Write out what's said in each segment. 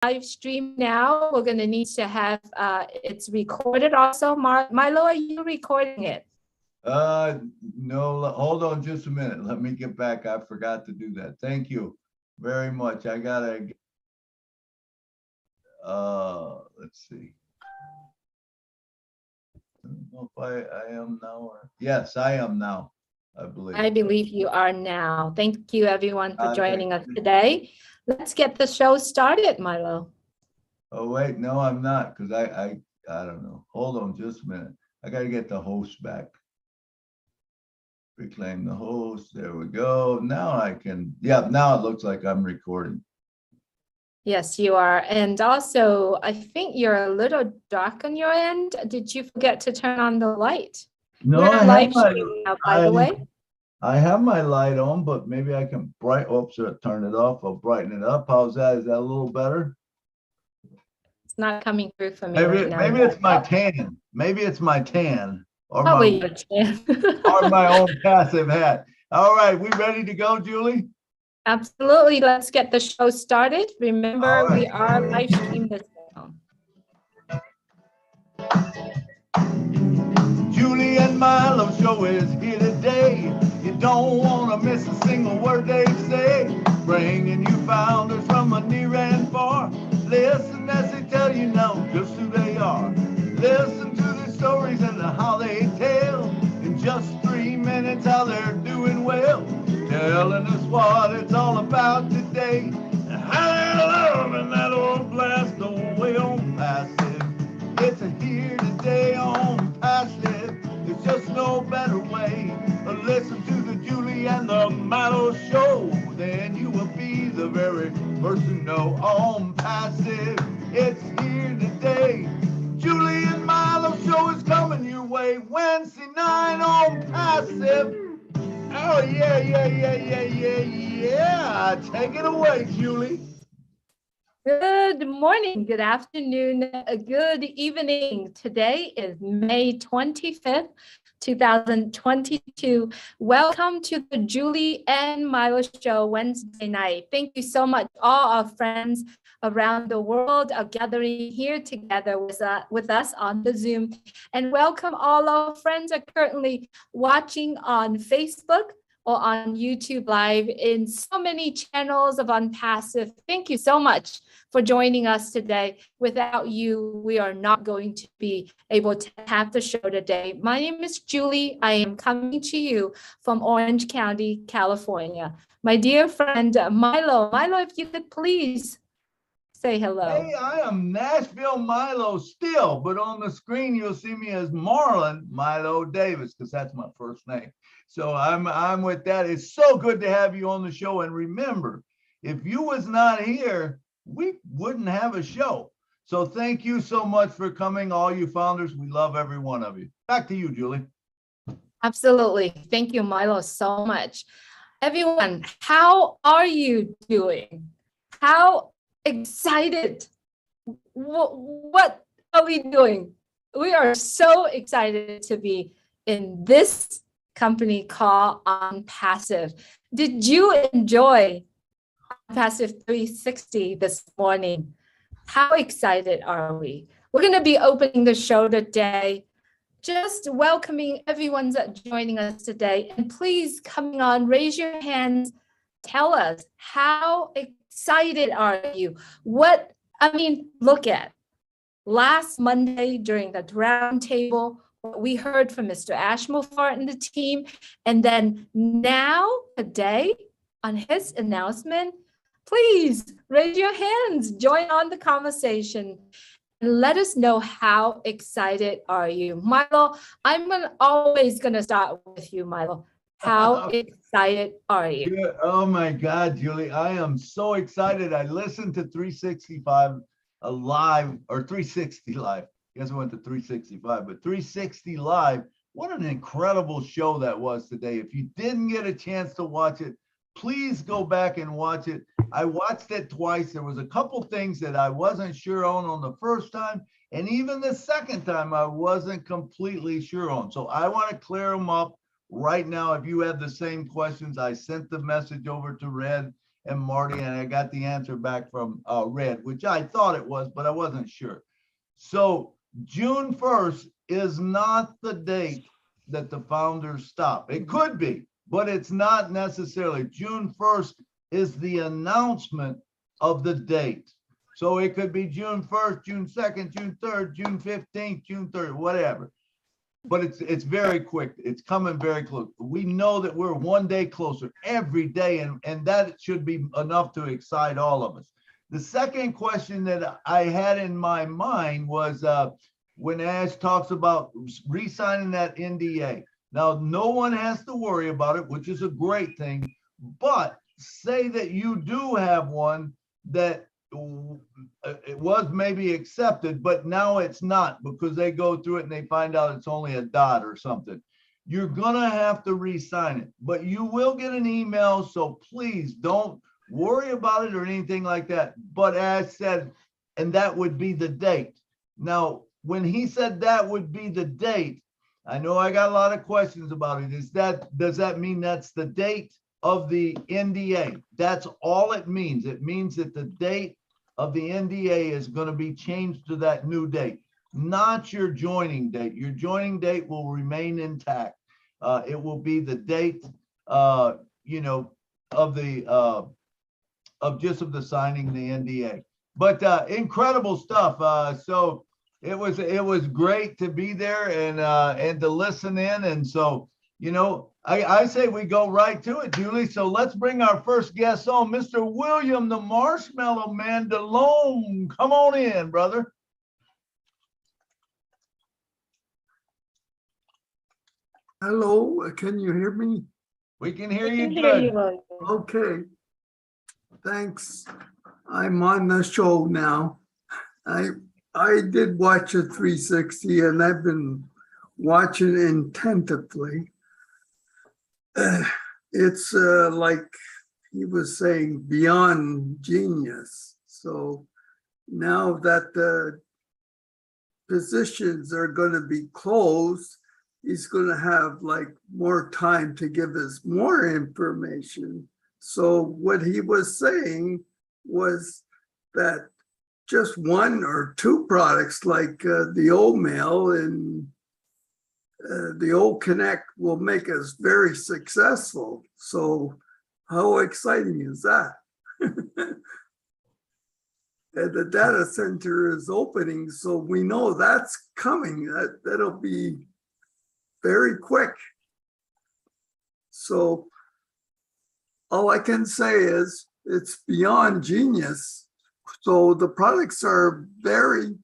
live stream now. We're going to need to have it's recorded also. Milo, are you recording it? No, hold on just a minute. Let me get back. I forgot to do that. Thank you very much. I gotta, let's see. I don't know if I am now or, yes, I am now, I believe. I believe you are now. Thank you everyone for joining us you. today. Let's get the show started, Milo. Oh, wait, no, I'm not, because I don't know. Hold on just a minute. I gotta get the host back. Reclaim the host. There we go. Now I can, yeah, now it looks like I'm recording. Yes, you are. And also, I think you're a little dark on your end. Did you forget to turn on the light? No, We're live streaming now, by the way. I have my light on, but maybe I can turn it off. I'll brighten it up. How's that? Is that a little better? It's not coming through for me right now. Maybe it's my tan. Maybe it's my tan. Or probably my, your tan. or my own passive hat. All right, we ready to go, Julie? Absolutely. Let's get the show started. Remember, right. We are live streaming this now. Julie and Milo show is here today. You don't want to miss a single word they say. Bringing you founders from a near and far. Listen as they tell you now just who they are. Listen to their stories and how they tell. In just 3 minutes how they're doing well. Telling us what it's all about today. And how they're loving that old blast away on passive. It's a here today on passive. There's just no better way. Listen to the Julie and the Milo show. Then you will be the very first to know on passive. It's here today. Julie and Milo show is coming your way Wednesday night on passive. Oh, yeah. Take it away, Julie. Good morning, good afternoon, good evening. Today is May 25th, 2022. Welcome to the Julie and Milo show Wednesday night. Thank you so much. All our friends around the world are gathering here together with us on the Zoom. And welcome all our friends are currently watching on Facebook or on YouTube Live in so many channels of Unpassive. Thank you so much for joining us today. Without you, we are not going to be able to have the show today. My name is Julie. I am coming to you from Orange County, California. My dear friend, Milo, if you could please say hello. Hey, I am Nashville Milo still, but on the screen you'll see me as Marlon Milo Davis, because that's my first name. So I'm with that. It's so good to have you on the show. And remember, if you was not here, we wouldn't have a show. So thank you so much for coming, all you founders. We love every one of you. Back to you, Julie. Absolutely. Thank you, Milo, so much. Everyone, how are you doing? How excited? What are we doing? We are so excited to be in this company called Unpassive. Did you enjoy Unpassive 360 this morning? How excited are we? We're going to be opening the show today, just welcoming everyone that's joining us today. And please, coming on, raise your hands. Tell us, how excited are you? Look at last Monday during the roundtable, what we heard from Mr. Ashmore and the team, and then now today on his announcement. Please raise your hands, join on the conversation, and let us know how excited are you. Milo, I'm always gonna start with you, Milo. How excited are you? Yeah, oh my God, Julie, I am so excited. I listened to 365 live, or 360 live. I guess I went to 365, but 360 live. What an incredible show that was today. If you didn't get a chance to watch it, please go back and watch it. I watched it twice. There was a couple things that I wasn't sure on the first time, and even the second time I wasn't completely sure on. So I want to clear them up right now. If you have the same questions, I sent the message over to Red, and Marty, and I got the answer back from Red, which I thought it was, but I wasn't sure. So June 1st is not the date that the founders stop. It could be, but it's not necessarily. June 1st is the announcement of the date. So it could be June 1st, June 2nd, June 3rd, June 15th, June 3rd, whatever. But it's very quick. It's coming very close. We know that we're one day closer every day, and that should be enough to excite all of us. The second question that I had in my mind was when Ash talks about re-signing that NDA. Now, no one has to worry about it, which is a great thing, but say that you do have one that it was maybe accepted, but now it's not because they go through it and they find out it's only a dot or something. You're gonna have to re-sign it, but you will get an email, so please don't worry about it or anything like that. But as said, and that would be the date. Now, when he said that would be the date, I know I got a lot of questions about it. Does that mean that's the date of the NDA? That's all it means. It means that the date of the NDA is going to be changed to that new date, not your joining date. Your joining date will remain intact. It will be the date, of the of the signing the NDA. But incredible stuff. So it was great to be there and to listen in. And so, I say we go right to it, Julie. So let's bring our first guest on, Mr. William, the Marshmallow Man DeLome. Come on in, brother. Hello, can you hear me? We can hear you Hear good. you, William. Okay, thanks. I'm on the show now. I did watch a 360 and I've been watching attentively. It's like he was saying, beyond genius. So now that the positions are going to be closed, he's going to have like more time to give us more information. So what he was saying was that just one or two products like the old mail and the old Connect will make us very successful. So how exciting is that? And the data center is opening, so we know that's coming. That'll be very quick. So all I can say is it's beyond genius. So the products are very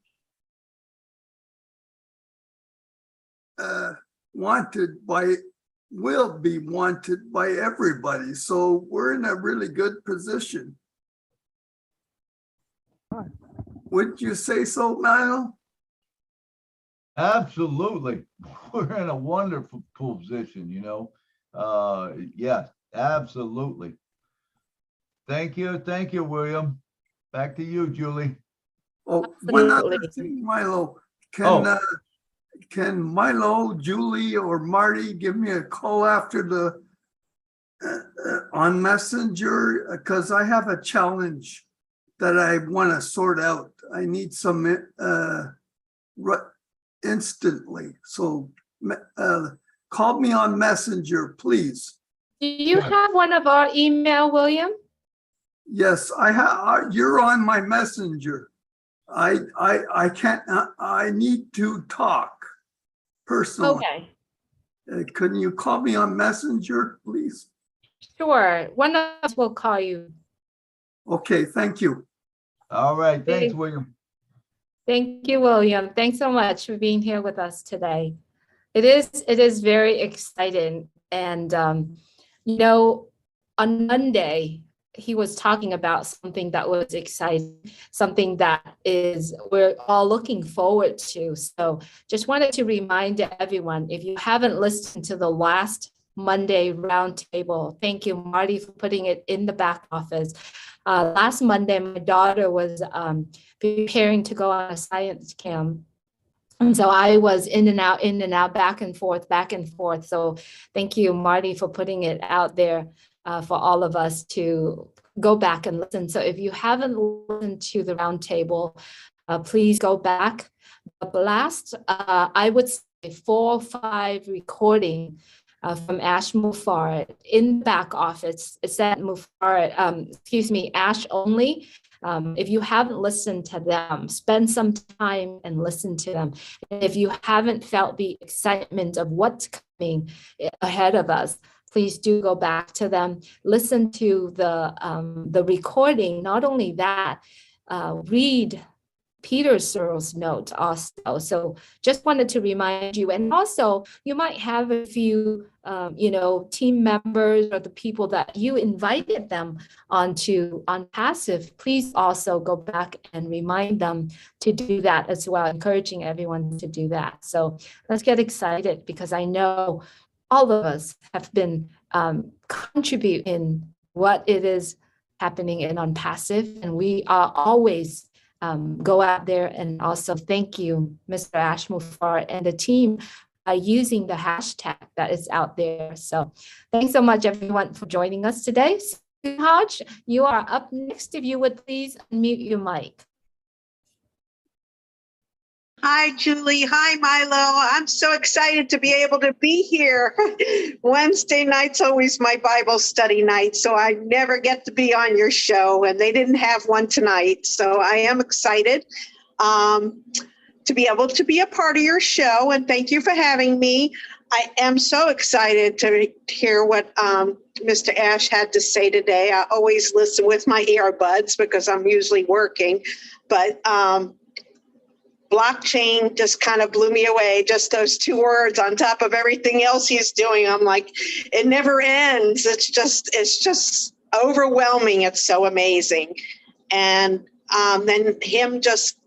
will be wanted by everybody. So we're in a really good position. Wouldn't you say so, Milo? Absolutely. We're in a wonderful position, Yeah, absolutely. Thank you, William. Back to you, Julie. Oh, one other Absolutely. thing, Milo. Can Milo, Julie, or Marty give me a call after the on Messenger? Because I have a challenge that I want to sort out. I need some instantly. So call me on Messenger, please. Do you have one of our email, William? Yes, I have. You're on my Messenger. I can't. I need to talk personally. Okay, Can you call me on Messenger, please? sure. One of us will call you. Okay, thank you. All right. Thanks, Thank- William. Thank you, William. Thanks so much for being here with us today. It is very exciting. And, on Monday, he was talking about something that was exciting, something that we're all looking forward to. So just wanted to remind everyone, if you haven't listened to the last Monday roundtable, thank you, Marty, for putting it in the back office. Last Monday, my daughter was preparing to go on a science camp. And so I was in and out, back and forth. So thank you, Marty, for putting it out there for all of us to go back and listen. So if you haven't listened to the roundtable, please go back. The last, I would say 4 or 5 recording from Ash Mufarad in the back office. It said Mufarad, Ash only. If you haven't listened to them, spend some time and listen to them. And if you haven't felt the excitement of what's coming ahead of us, please do go back to them, listen to the recording. Not only that, read Peter Searle's notes also. So just wanted to remind you, and also you might have a few, team members or the people that you invited them on Passive. Please also go back and remind them to do that as well, encouraging everyone to do that. So let's get excited, because I know all of us have been contributing what it is happening in On Passive, and we are always go out there. And also thank you, Mr. Ash Mufarad and the team, by using the hashtag that is out there. So thanks so much, everyone, for joining us today. Susan Hodge, you are up next. If you would please unmute your mic. Hi, Julie. Hi, Milo. I'm so excited to be able to be here. Wednesday night's always my Bible study night, so I never get to be on your show, and they didn't have one tonight. So I am excited to be able to be a part of your show, and thank you for having me. I am so excited to hear what Mr. Ash had to say today. I always listen with my earbuds because I'm usually working, but blockchain just kind of blew me away. Just those 2 words on top of everything else he's doing. I'm like, it never ends. It's just overwhelming. It's so amazing. And then him just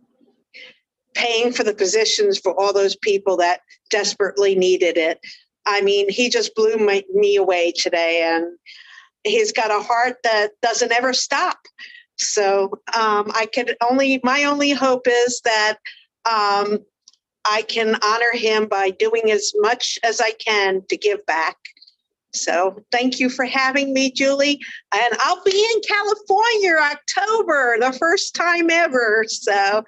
paying for the positions for all those people that desperately needed it. I mean, he just blew me away today, and he's got a heart that doesn't ever stop. So my only hope is that I can honor him by doing as much as I can to give back. So thank you for having me, Julie. And I'll be in California October, the first time ever. So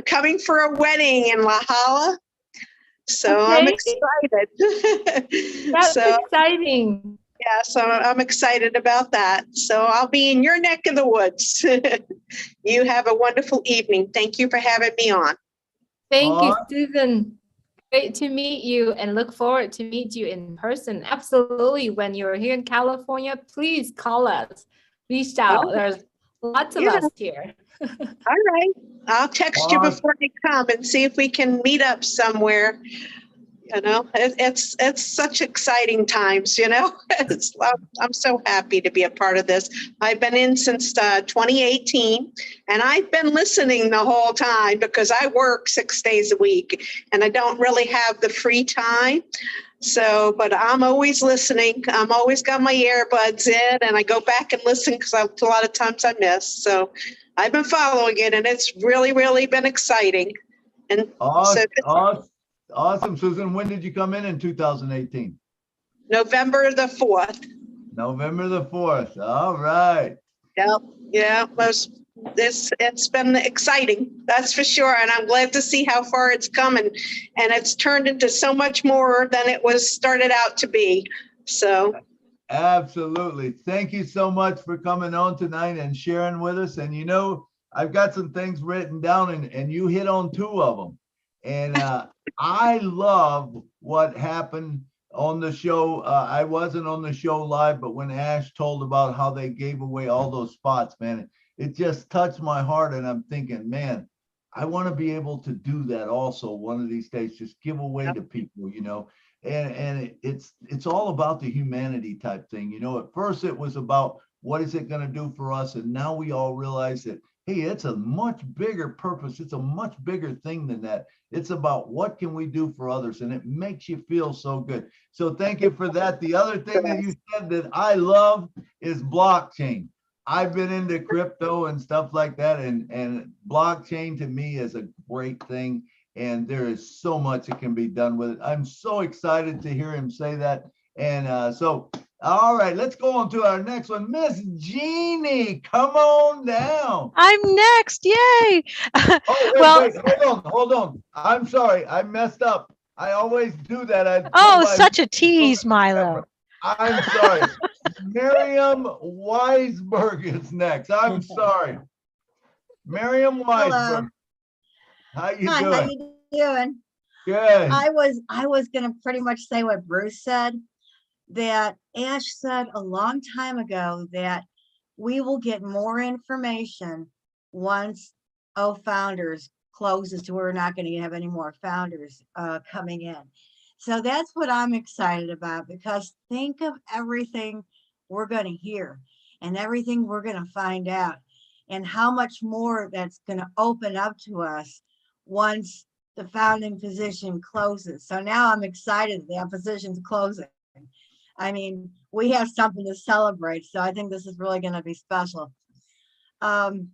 coming for a wedding in La Jolla. So okay. I'm excited. That's exciting. Yeah, so I'm excited about that. So I'll be in your neck of the woods. You have a wonderful evening. Thank you for having me on. Thank you, Susan. Great to meet you, and look forward to meet you in person. Absolutely. When you're here in California, please call us. Reach out. There's lots of us here. All right. I'll text you before I come and see if we can meet up somewhere. You know, it's such exciting times, you know. I'm so happy to be a part of this. I've been in since 2018, and I've been listening the whole time because I work 6 days a week and I don't really have the free time. So, but I'm always listening. I'm always got my earbuds in, and I go back and listen because a lot of times I miss. So I've been following it, and it's really, really been exciting. And Awesome, Susan. When did you come in 2018? November the 4th. November the 4th. All right. Yep. Yeah. It's been exciting. That's for sure. And I'm glad to see how far it's come. And it's turned into so much more than it was started out to be. So. Absolutely. Thank you so much for coming on tonight and sharing with us. And, you know, I've got some things written down, and you hit on 2 of them. And I love what happened on the show. I wasn't on the show live, but when Ash told about how they gave away all those spots, man, it just touched my heart. And I'm thinking, man, I want to be able to do that also one of these days, just give away to people, you know. And it's all about the humanity type thing. You know, at first it was about what is it going to do for us? And now we all realize that, hey, it's a much bigger purpose. It's a much bigger thing than that. It's about what can we do for others, and it makes you feel so good. So thank you for that. The other thing that you said that I love is blockchain. I've been into crypto and stuff like that, and blockchain to me is a great thing, and there is so much that can be done with it. I'm so excited to hear him say that. And All right, let's go on to our next one. Miss Jeannie, come on down. I'm next. Yay. Oh, wait, Well, wait, hold on. I'm sorry, I messed up. I always do that. I oh, pull my- such a tease, Milo. I'm sorry. Miriam Weisberg is next. I'm sorry. Miriam Weisberg. How you Hi, how doing? you doing? Good. I was gonna pretty much say what Bruce said, that Ash said a long time ago that we will get more information once Founders closes, to where we're not gonna have any more founders coming in. So that's what I'm excited about, because think of everything we're gonna hear and everything we're gonna find out, and how much more that's gonna open up to us once the founding position closes. So now I'm excited that position's closing. I mean, we have something to celebrate. So I think this is really going to be special. I'm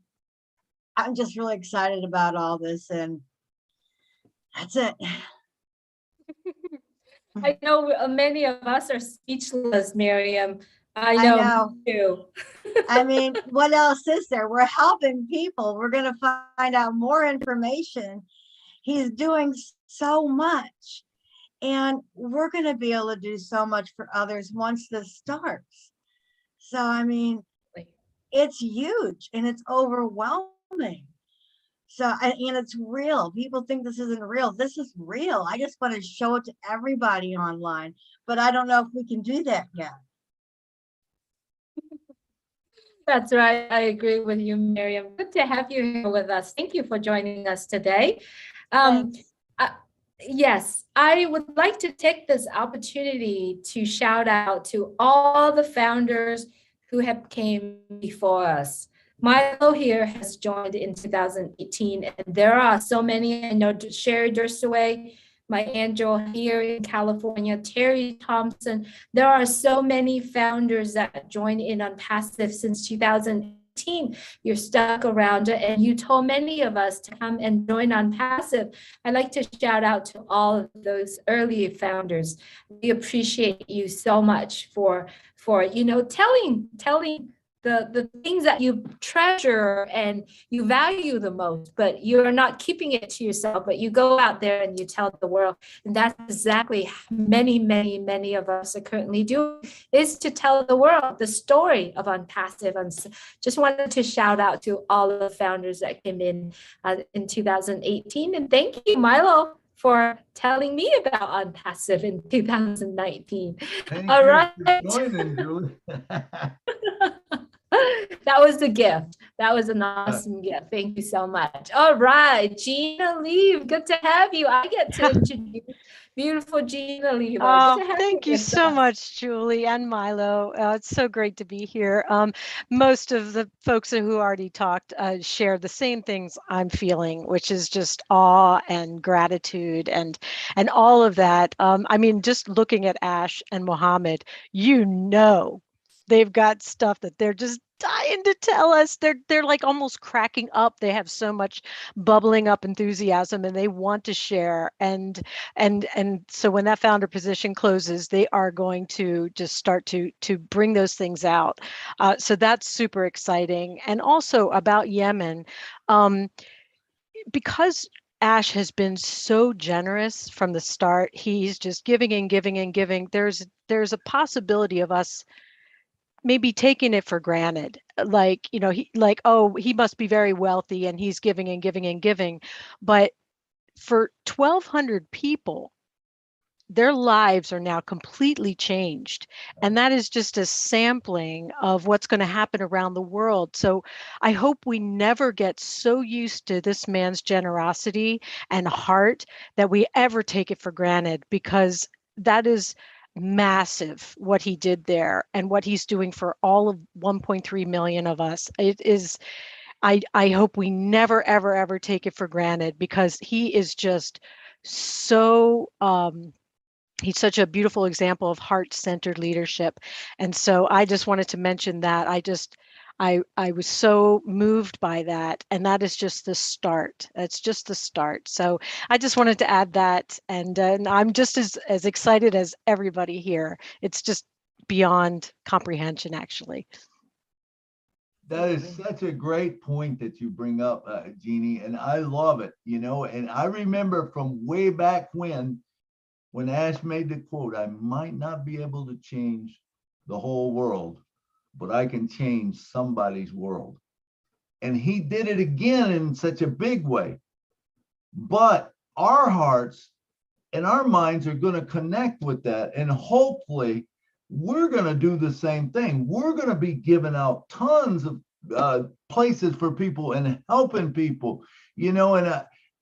just really excited about all this, and that's it. I know many of us are speechless, Miriam. I I know, know. me too. I mean, what else is there? We're helping people. We're going to find out more information. He's doing so much, and we're going to be able to do so much for others once this starts. So, I mean, it's huge and it's overwhelming. So, and it's real. People think this isn't real. This is real. I just want to show it to everybody online, but I don't know if we can do that yet. That's right. I agree with you, Miriam. Good to have you here with us. Thank you for joining us today. Thanks. Yes, I would like to take this opportunity to shout out to all the founders who have came before us. Milo here has joined in 2018, and there are so many. I know Sherry Durstaway, my angel here in California, Terry Thompson. There are so many founders that joined in on Passive since 2018. You're stuck around, and you told many of us to come and join on Passive. I'd like to shout out to all of those early founders. We appreciate you so much for telling the things that you treasure and you value the most, but you're not keeping it to yourself, but you go out there and you tell the world. And that's exactly many of us are currently doing, is to tell the world the story of Unpassive. And just wanted to shout out to all of the founders that came in 2018. And thank you, Milo, for telling me about Unpassive in 2019. Thank All you right. for joining, Julie. That was the gift. That was an awesome gift. Thank you so much. All right, Gina Lee, good to have you. I get to introduce beautiful Gina Lee. Oh, thank you so much, Julie and Milo. It's so great to be here. Most of the folks who already talked share the same things I'm feeling, which is just awe and gratitude and all of that. I mean, just looking at Ash and Mohammed, they've got stuff that they're just dying to tell us. They're like almost cracking up. They have so much bubbling up enthusiasm, and they want to share. And so when that founder position closes, they are going to just start to bring those things out. So that's super exciting. And also about Yemen, because Ash has been so generous from the start. He's just giving and giving and giving. There's a possibility of us maybe taking it for granted, like, he must be very wealthy and he's giving and giving and giving. But for 1,200 people, their lives are now completely changed. And that is just a sampling of what's going to happen around the world. So I hope we never get so used to this man's generosity and heart that we ever take it for granted, because that is massive what he did there and what he's doing for all of 1.3 million of us. It is, I hope we never, ever take it for granted, because he is just so, he's such a beautiful example of heart-centered leadership. And so I just wanted to mention that. I was so moved by that, and that is just the start. That's just the start. So I just wanted to add that, and I'm just as excited as everybody here. It's just beyond comprehension, actually. That is such a great point that you bring up, Jeannie, and I love it, and I remember from way back when Ash made the quote, I might not be able to change the whole world, but I can change somebody's world. And he did it again in such a big way. But our hearts and our minds are going to connect with that. And hopefully we're going to do the same thing. We're going to be giving out tons of places for people and helping people, and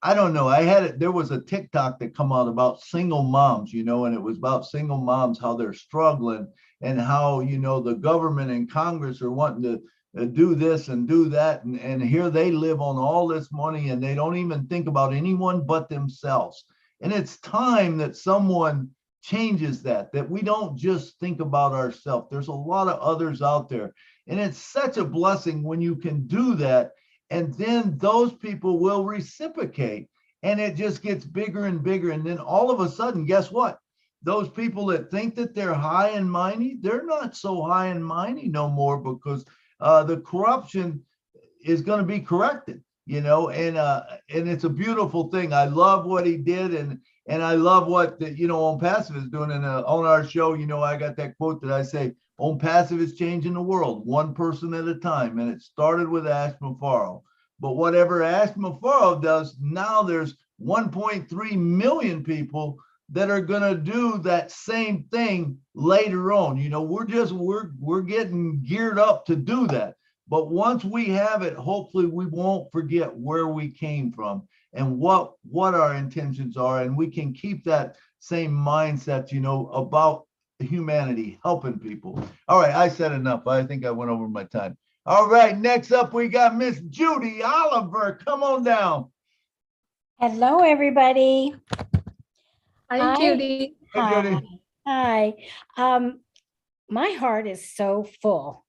I don't know. There was a TikTok that come out about single moms, and it was about single moms, how they're struggling and how, the government and Congress are wanting to do this and do that. And here they live on all this money and they don't even think about anyone but themselves. And it's time that someone changes that we don't just think about ourselves. There's a lot of others out there. And it's such a blessing when you can do that. And then those people will reciprocate and it just gets bigger and bigger. And then all of a sudden, guess what? Those people that think that they're high and mighty, they're not so high and mighty no more, because the corruption is going to be corrected, and it's a beautiful thing. I love what he did. And I love what On Passive is doing. And on our show, I got that quote that I say, On Passive is changing the world, one person at a time. And it started with Ash Mufaro. But whatever Ash Mufaro does, now there's 1.3 million people that are going to do that same thing later on. We're getting geared up to do that. But once we have it, hopefully we won't forget where we came from and what our intentions are. And we can keep that same mindset, about humanity, helping people. All right, I said enough. I think I went over my time. All right, next up we got Miss Judy Oliver. Come on down. Hello, everybody. Hi, Judy. Hi, Judy. Hi. My heart is so full.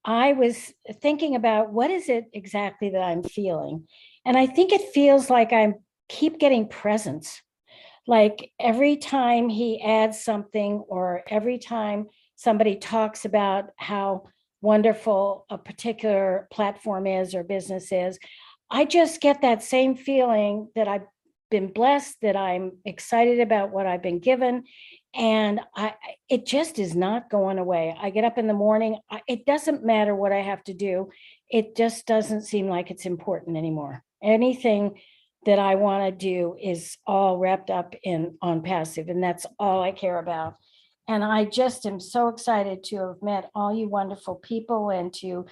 I was thinking about what is it exactly that I'm feeling? And I think it feels like I keep getting presents. Like every time he adds something or every time somebody talks about how wonderful a particular platform is or business is, I just get that same feeling that I've been blessed, that I'm excited about what I've been given. And it just is not going away. I get up in the morning, it doesn't matter what I have to do. It just doesn't seem like it's important anymore. Anything that I want to do is all wrapped up on Passive, and that's all I care about. And I just am so excited to have met all you wonderful people and to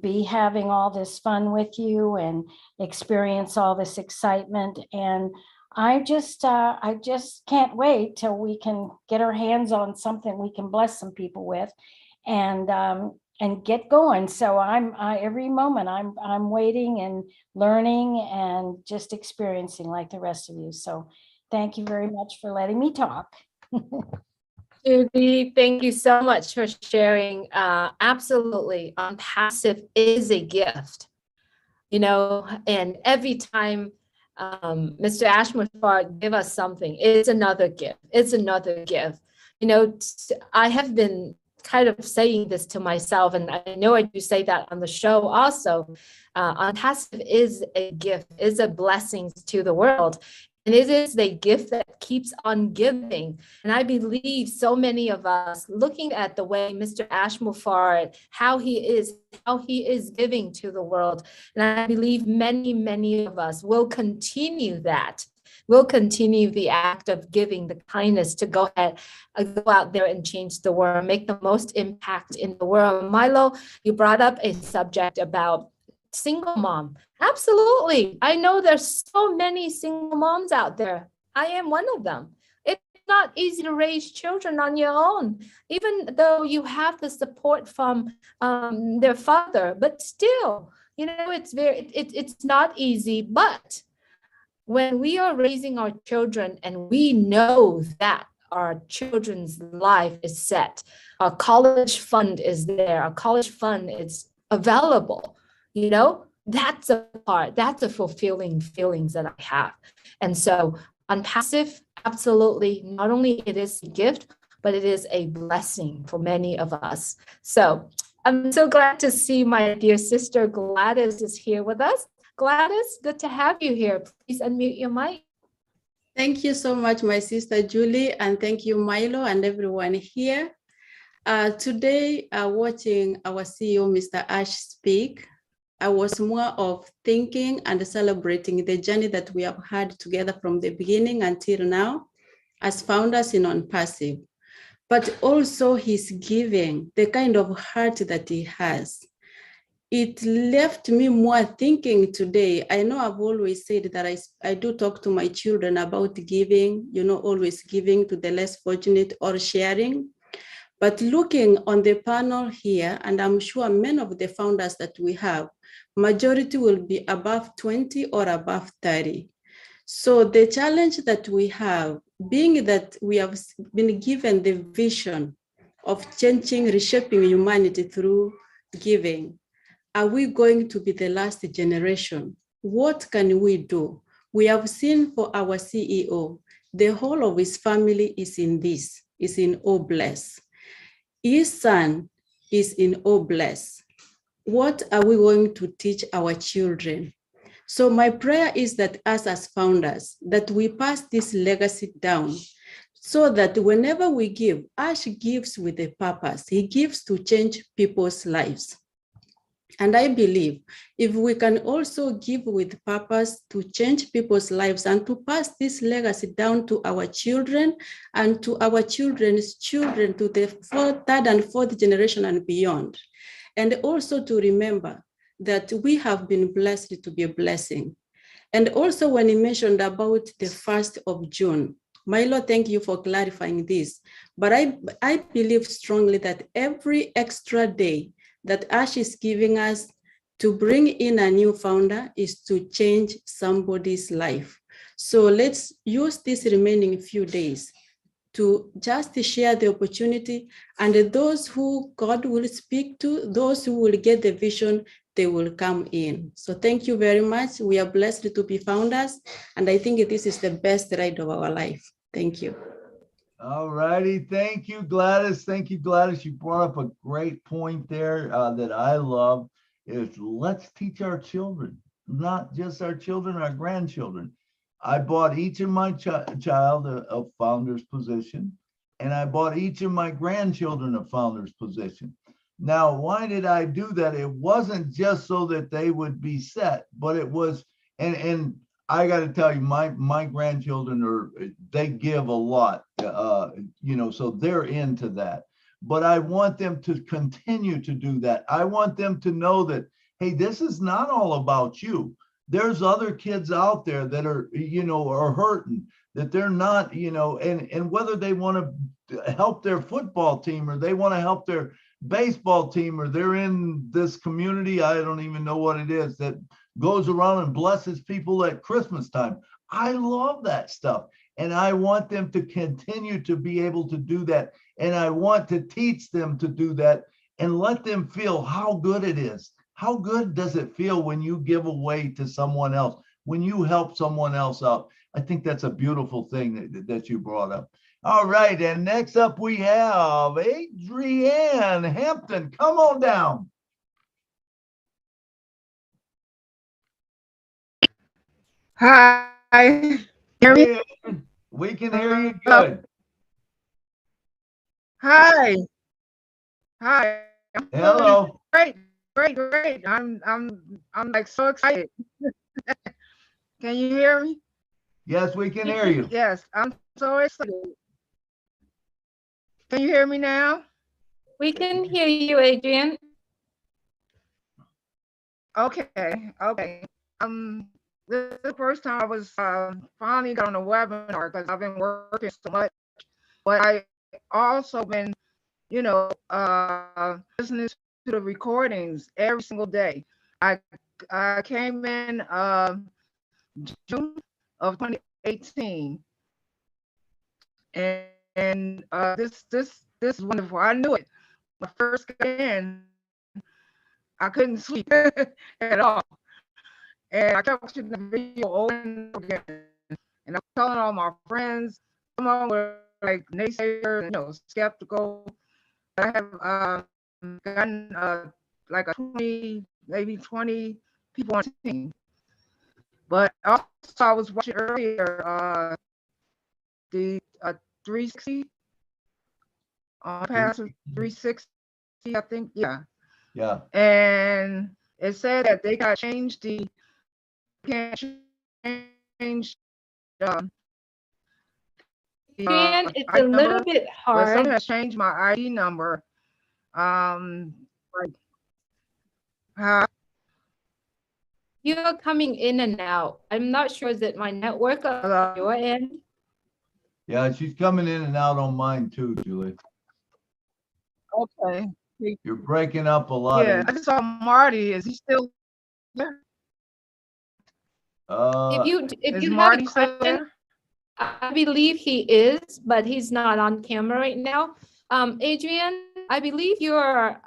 be having all this fun with you and experience all this excitement. And I just can't wait till we can get our hands on something we can bless some people with and get going. So every moment I'm waiting and learning and just experiencing like the rest of you. So thank you very much for letting me talk. Judy, thank you so much for sharing. Absolutely. Passive is a gift, and every time Mr. Ashmore give us something, it's another gift. It's another gift. I have been kind of saying this to myself, and I know I do say that on the show also. Passive is a gift, is a blessing to the world. And it is the gift that keeps on giving. And I believe so many of us looking at the way Mr. Ashmore, how he is giving to the world. And I believe many, many of us will continue that. We'll continue the act of giving, the kindness to go ahead, go out there and change the world, make the most impact in the world. Milo, you brought up a subject about single mom. Absolutely. I know there's so many single moms out there. I am one of them. It's not easy to raise children on your own, even though you have the support from their father, but still, it's not easy. But when we are raising our children and we know that our children's life is set, our college fund is there, our college fund is available, that's a fulfilling feelings that I have. And so on Passive, absolutely, not only it is a gift, but it is a blessing for many of us. So I'm so glad to see my dear sister Gladys is here with us. Gladys, good to have you here. Please unmute your mic. Thank you so much, my sister Julie, and thank you, Milo, and everyone here. Today, watching our CEO, Mr. Ash, speak, I was more of thinking and celebrating the journey that we have had together from the beginning until now as founders in OnPassive, but also his giving, the kind of heart that he has. It left me more thinking today. I know I've always said that I do talk to my children about giving, always giving to the less fortunate or sharing. But looking on the panel here, and I'm sure many of the founders that we have, majority will be above 20 or above 30. So the challenge that we have, being that we have been given the vision of changing, reshaping humanity through giving, are we going to be the last generation? What can we do? We have seen for our CEO, the whole of his family is in Obless. His son is in Obless. What are we going to teach our children? So my prayer is that us as founders, that we pass this legacy down so that whenever we give, Ash gives with a purpose. He gives to change people's lives. And I believe if we can also give with purpose to change people's lives and to pass this legacy down to our children and to our children's children, to the third and fourth generation and beyond. And also to remember that we have been blessed to be a blessing. And also when he mentioned about the 1st of June, Milo, thank you for clarifying this. But I believe strongly that every extra day that Ash is giving us to bring in a new founder is to change somebody's life. So let's use these remaining few days to just share the opportunity, and those who God will speak to, those who will get the vision, they will come in. So thank you very much. We are blessed to be founders, and I think this is the best ride of our life. Thank you. All righty. Thank you, Gladys. Thank you, Gladys. You brought up a great point there that I love is let's teach our children, not just our children, our grandchildren. I bought each of my child a founder's position, and I bought each of my grandchildren a founder's position. Now, why did I do that? It wasn't just so that they would be set, but it was, and I got to tell you, my grandchildren they give a lot, so they're into that. But I want them to continue to do that. I want them to know that, hey, this is not all about you. There's other kids out there that are, are hurting, that they're not, and whether they want to help their football team or they want to help their baseball team or they're in this community, I don't even know what it is, that goes around and blesses people at Christmas time. I love that stuff. And I want them to continue to be able to do that. And I want to teach them to do that and let them feel how good it is. How good does it feel when you give away to someone else, when you help someone else out? I think that's a beautiful thing that you brought up. All right. And next up we have Adrianne Hampton. Come on down. Hi. Hear me? We can hear you good. Hi. Hi. Hello. Great. I'm like so excited. Can you hear me? Yes, we can hear you. Yes, I'm so excited. Can you hear me now? We can hear you, Adrianne. Okay. This is the first time I was finally got on a webinar because I've been working so much, but I also been, listening to the recordings every single day. I came in June of 2018, and this is wonderful. I knew it when I first got in. I couldn't sleep at all. And I kept watching the video over and over again. And I'm telling all my friends, some of them were like naysayers, skeptical. I have gotten like a 20, maybe 20 people on the team. But also I was watching earlier the 360 past 360, I think, yeah. Yeah. And it said that they got changed can't change Adrianne, it's a ID little number, bit but someone hard. has changed my ID number. Like how You're coming in and out. I'm not sure, is it my network on your end? Yeah, she's coming in and out on mine too, Julie. okay. You're breaking up a lot. Yeah, I just saw Marty. Is he still there? If Is you have a Marty still question, there? I believe he is, but he's not on camera right now. Adrianne, I believe you're,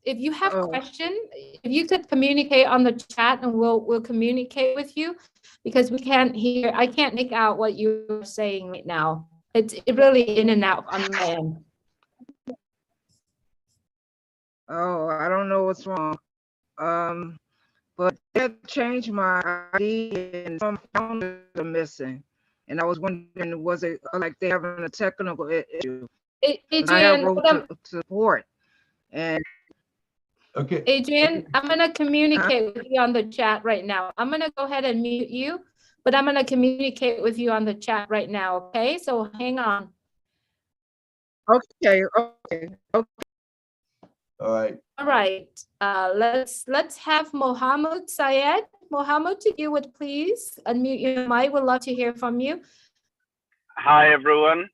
if you have Oh. question, if you could communicate on the chat and we'll communicate with you because we can't hear, I can't make out what you're saying right now. It's really in and out on my end. Oh, I don't know what's wrong. But they had changed my ID and some founders are missing. And I was wondering, was it like they having a technical issue? I have Adrianne, wrote to support. And okay. Adrianne, I'm gonna communicate with you on the chat right now. I'm gonna go ahead and mute you, but I'm gonna communicate with you on the chat right now, okay? So hang on. okay. All right. All right, let's have Mohammed Syed. Mohammed, if you would please unmute your mic. We'd love to hear from you. Hi, everyone.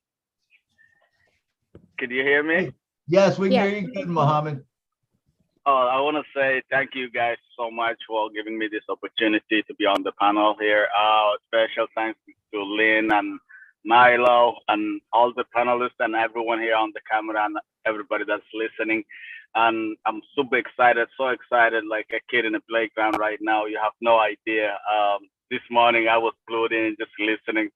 Can you hear me? Yes, we can Yeah. hear you good, Mohammed. I want to say thank you guys so much for giving me this opportunity to be on the panel here. Special thanks to Lynn and Milo and all the panelists and everyone here on the camera and everybody that's listening. And I'm super excited, so excited, like a kid in the playground right now. You have no idea. This morning I was glued in, just listening.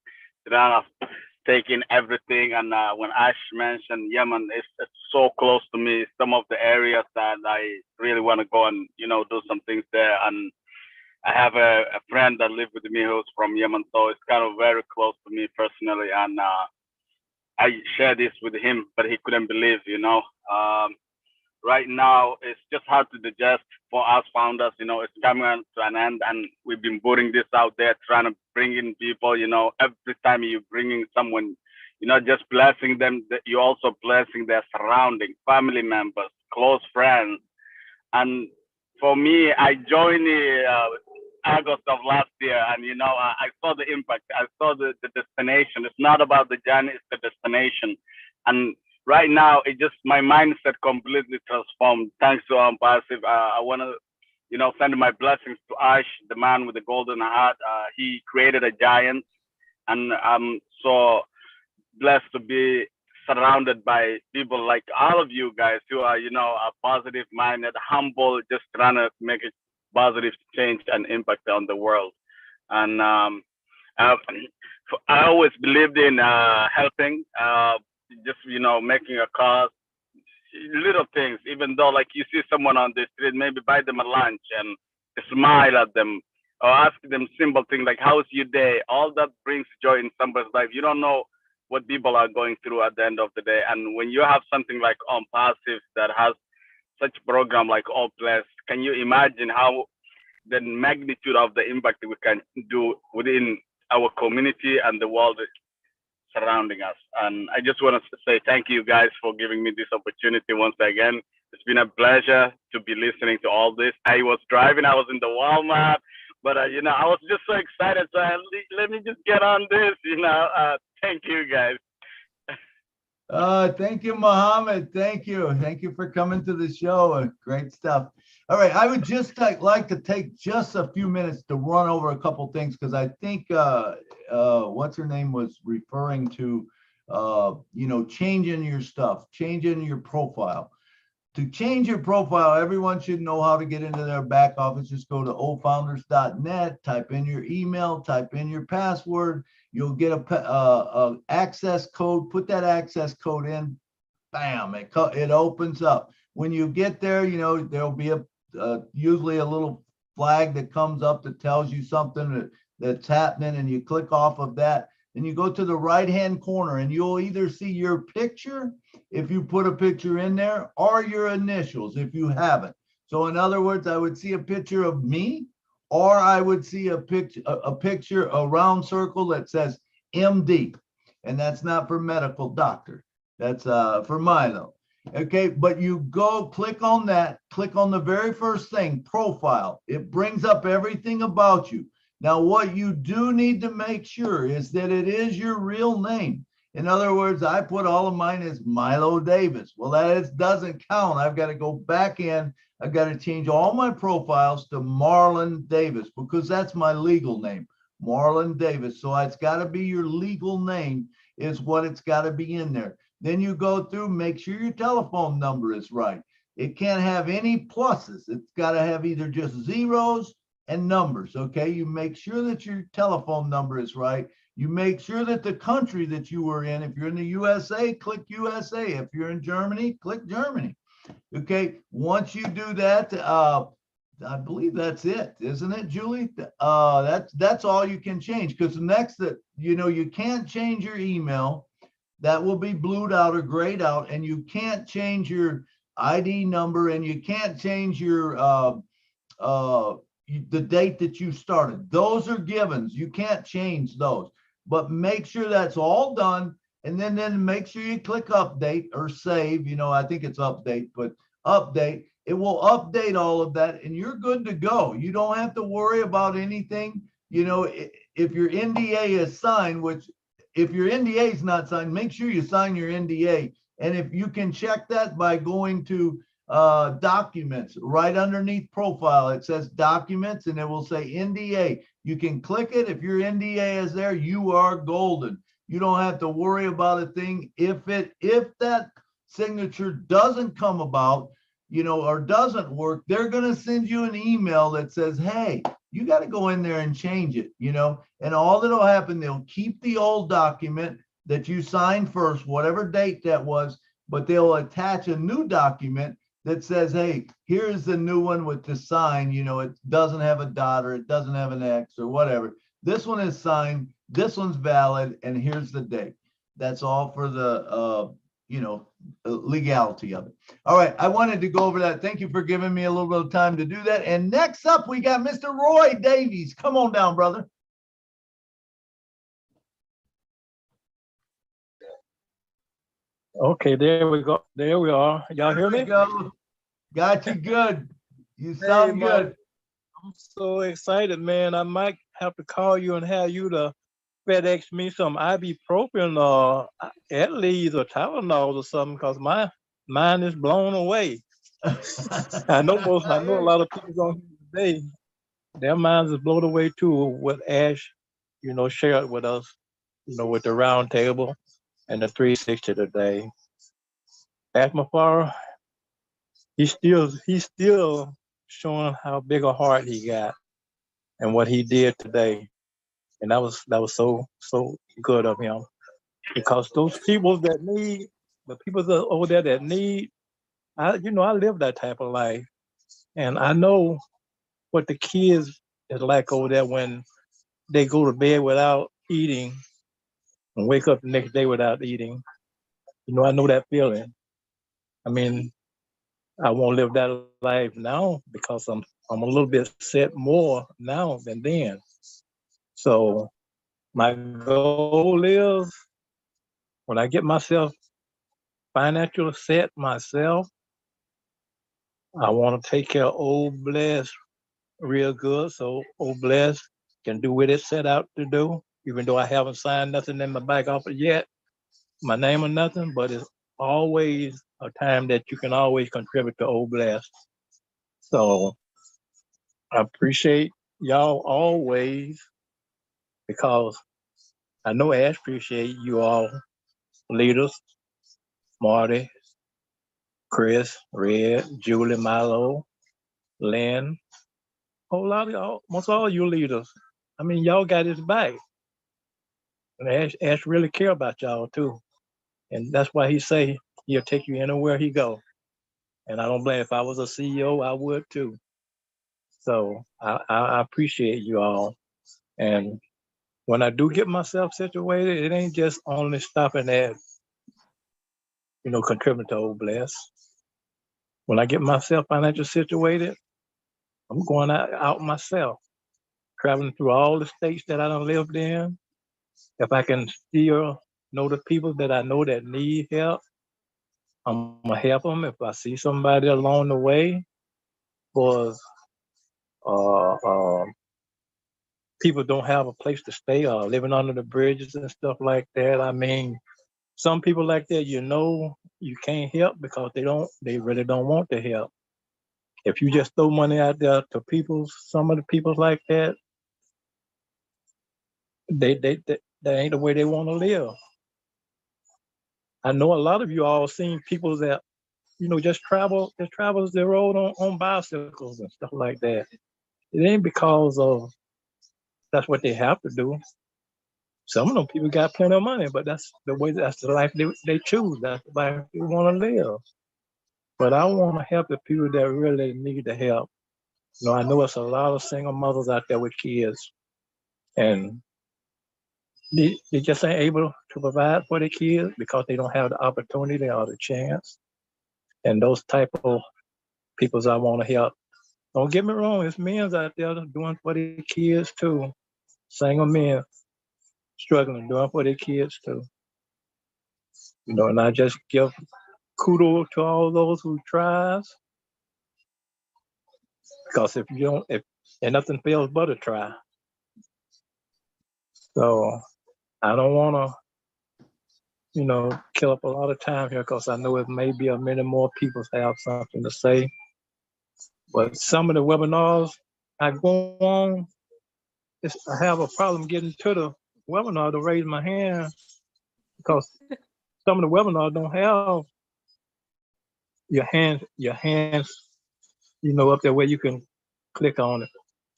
Taking everything, and when Ash mentioned Yemen, it's so close to me. Some of the areas that I really want to go and do some things there. And I have a friend that lives with me who's from Yemen, so it's kind of very close to me personally. And I share this with him, but he couldn't believe, right now it's just hard to digest for us founders. It's coming to an end, and we've been putting this out there, trying to bring in people. Every time you bring in someone, you're not just blessing them, you're also blessing their surrounding, family members, close friends. And for me, I joined August of last year, and I saw the impact. I saw the destination. It's not about the journey, it's the destination. And right now, it just, my mindset completely transformed. Thanks to Passive. I want to, send my blessings to Ash, the man with the golden heart. He created a giant, and I'm so blessed to be surrounded by people like all of you guys who are, are positive minded, humble, just trying to make a positive change and impact on the world. And I always believed in helping. Just making a cause, little things, even though like you see someone on the street, maybe buy them a lunch and smile at them or ask them simple things like how's your day. All that brings joy in somebody's life. You don't know what people are going through at the end of the day. And when you have something like Passive that has such program like All Blessed, can you imagine how the magnitude of the impact we can do within our community and the world surrounding us? And I just want to say thank you guys for giving me this opportunity once again. It's been a pleasure to be listening to all this. I was driving, I was in the Walmart, but I was just so excited. So let me just get on this, thank you guys. Thank you, Mohammed. Thank you. Thank you for coming to the show. Great stuff. All right. I would just like to take just a few minutes to run over a couple things because I think what's her name was referring to, changing your stuff, changing your profile. to change your profile, everyone should know how to get into their back office. Just go to oldfounders.net, type in your email, type in your password. You'll get a access code. Put that access code in. Bam! It opens up. When you get there, there'll be usually a little flag that comes up that tells you something that's happening, and you click off of that. Then you go to the right-hand corner, and you'll either see your picture if you put a picture in there, or your initials if you haven't. So in other words, I would see a picture of me, or I would see a picture, a round circle that says MD, and that's not for medical doctor. That's for Milo. Okay, but you go click on that, click on the very first thing, profile. It brings up everything about you. Now, what you do need to make sure is that it is your real name. In other words, I put all of mine as Milo Davis. Well, that doesn't count. I've got to go back in. I've got to change all my profiles to Marlon Davis, because that's my legal name, Marlon Davis. So it's got to be your legal name is what it's got to be in there. Then you go through, make sure your telephone number is right. It can't have any pluses. It's got to have either just zeros and numbers, okay? You make sure that your telephone number is right. You make sure that the country that you were in, if you're in the USA, click USA. If you're in Germany, click Germany, okay? Once you do that, I believe that's it, isn't it, Julie? That's all you can change, because the next that, you can't change your email. That will be blued out or grayed out, and you can't change your ID number, and you can't change your the date that you started. Those are givens. You can't change those, but make sure that's all done, and then make sure you click update or save. I think it's update, but update. It will update all of that, and you're good to go. You don't have to worry about anything. If your NDA is signed, which if your NDA is not signed, make sure you sign your NDA. And if you can check that by going to documents, right underneath profile, it says documents, and it will say NDA. You can click it. If your NDA is there, you are golden. You don't have to worry about a thing. If that signature doesn't come about, or doesn't work, they're going to send you an email that says, hey, you got to go in there and change it, and all that'll happen, they'll keep the old document that you signed first, whatever date that was, but they'll attach a new document that says, hey, here's the new one with the sign, it doesn't have a dot, or it doesn't have an X, or whatever. This one is signed, this one's valid, and here's the date. That's all for the, legality of it. All right, I wanted to go over that. Thank you for giving me a little bit of time to do that. And next up, we got Mr. Roy Davies. Come on down, brother. Okay, there we go. There we are. Y'all hear me? Go. Got you good. You sound good. I'm so excited, man. I might have to call you and have you to FedEx me some ibuprofen or Adlees or Tylenol or something, because my mind is blown away. I know a lot of people on here today, their minds is blown away too, what Ash, shared with us, with the round table and the 360 today. Ash Mafara, he's still showing how big a heart he got and what he did today. And that was so good of him, because those people that need, the people over there that need, I live that type of life, and I know what the kids is like over there when they go to bed without eating and wake up the next day without eating. I know that feeling. I mean, I won't live that life now because I'm a little bit set more now than then. So my goal is, when I get myself financially set myself, I want to take care of Old Bless real good, so Old Bless can do what it set out to do, even though I haven't signed nothing in my back office yet, my name or nothing, but it's always a time that you can always contribute to Old Bless. So I appreciate y'all always, because I know Ash appreciate you all leaders, Marty, Chris, Red, Julie, Milo, Lynn, whole lot of y'all, almost all you leaders. I mean, y'all got his back. And Ash really care about y'all too. And that's why he say he'll take you anywhere he go. And I don't blame, if I was a CEO, I would too. So I appreciate you all. And when I do get myself situated, it ain't just only stopping at, contributing to Old Bless. When I get myself financially situated, I'm going out myself, traveling through all the states that I done lived in. If I can still know the people that I know that need help, I'm gonna help them. If I see somebody along the way, because people don't have a place to stay or living under the bridges and stuff like that. I mean, some people like that, you can't help because they really don't want to help. If you just throw money out there to some of the people like that, that ain't the way they want to live. I know a lot of you all seen people that, just travels the road on bicycles and stuff like that. It ain't because of that's what they have to do. Some of them people got plenty of money, but that's the life they choose. That's the life they want to live. But I want to help the people that really need the help. I know it's a lot of single mothers out there with kids, and they just ain't able to provide for their kids because they don't have the opportunity or the chance. And those type of peoples I want to help. Don't get me wrong, it's men out there doing for their kids too. Single men struggling, doing for their kids too. And I just give kudos to all those who tries. Because if and nothing fails but a try. So I don't want to, kill up a lot of time here because I know it may be many more people have something to say. But some of the webinars I go on, I have a problem getting to the webinar to raise my hand because some of the webinars don't have your hands, up there where you can click on it.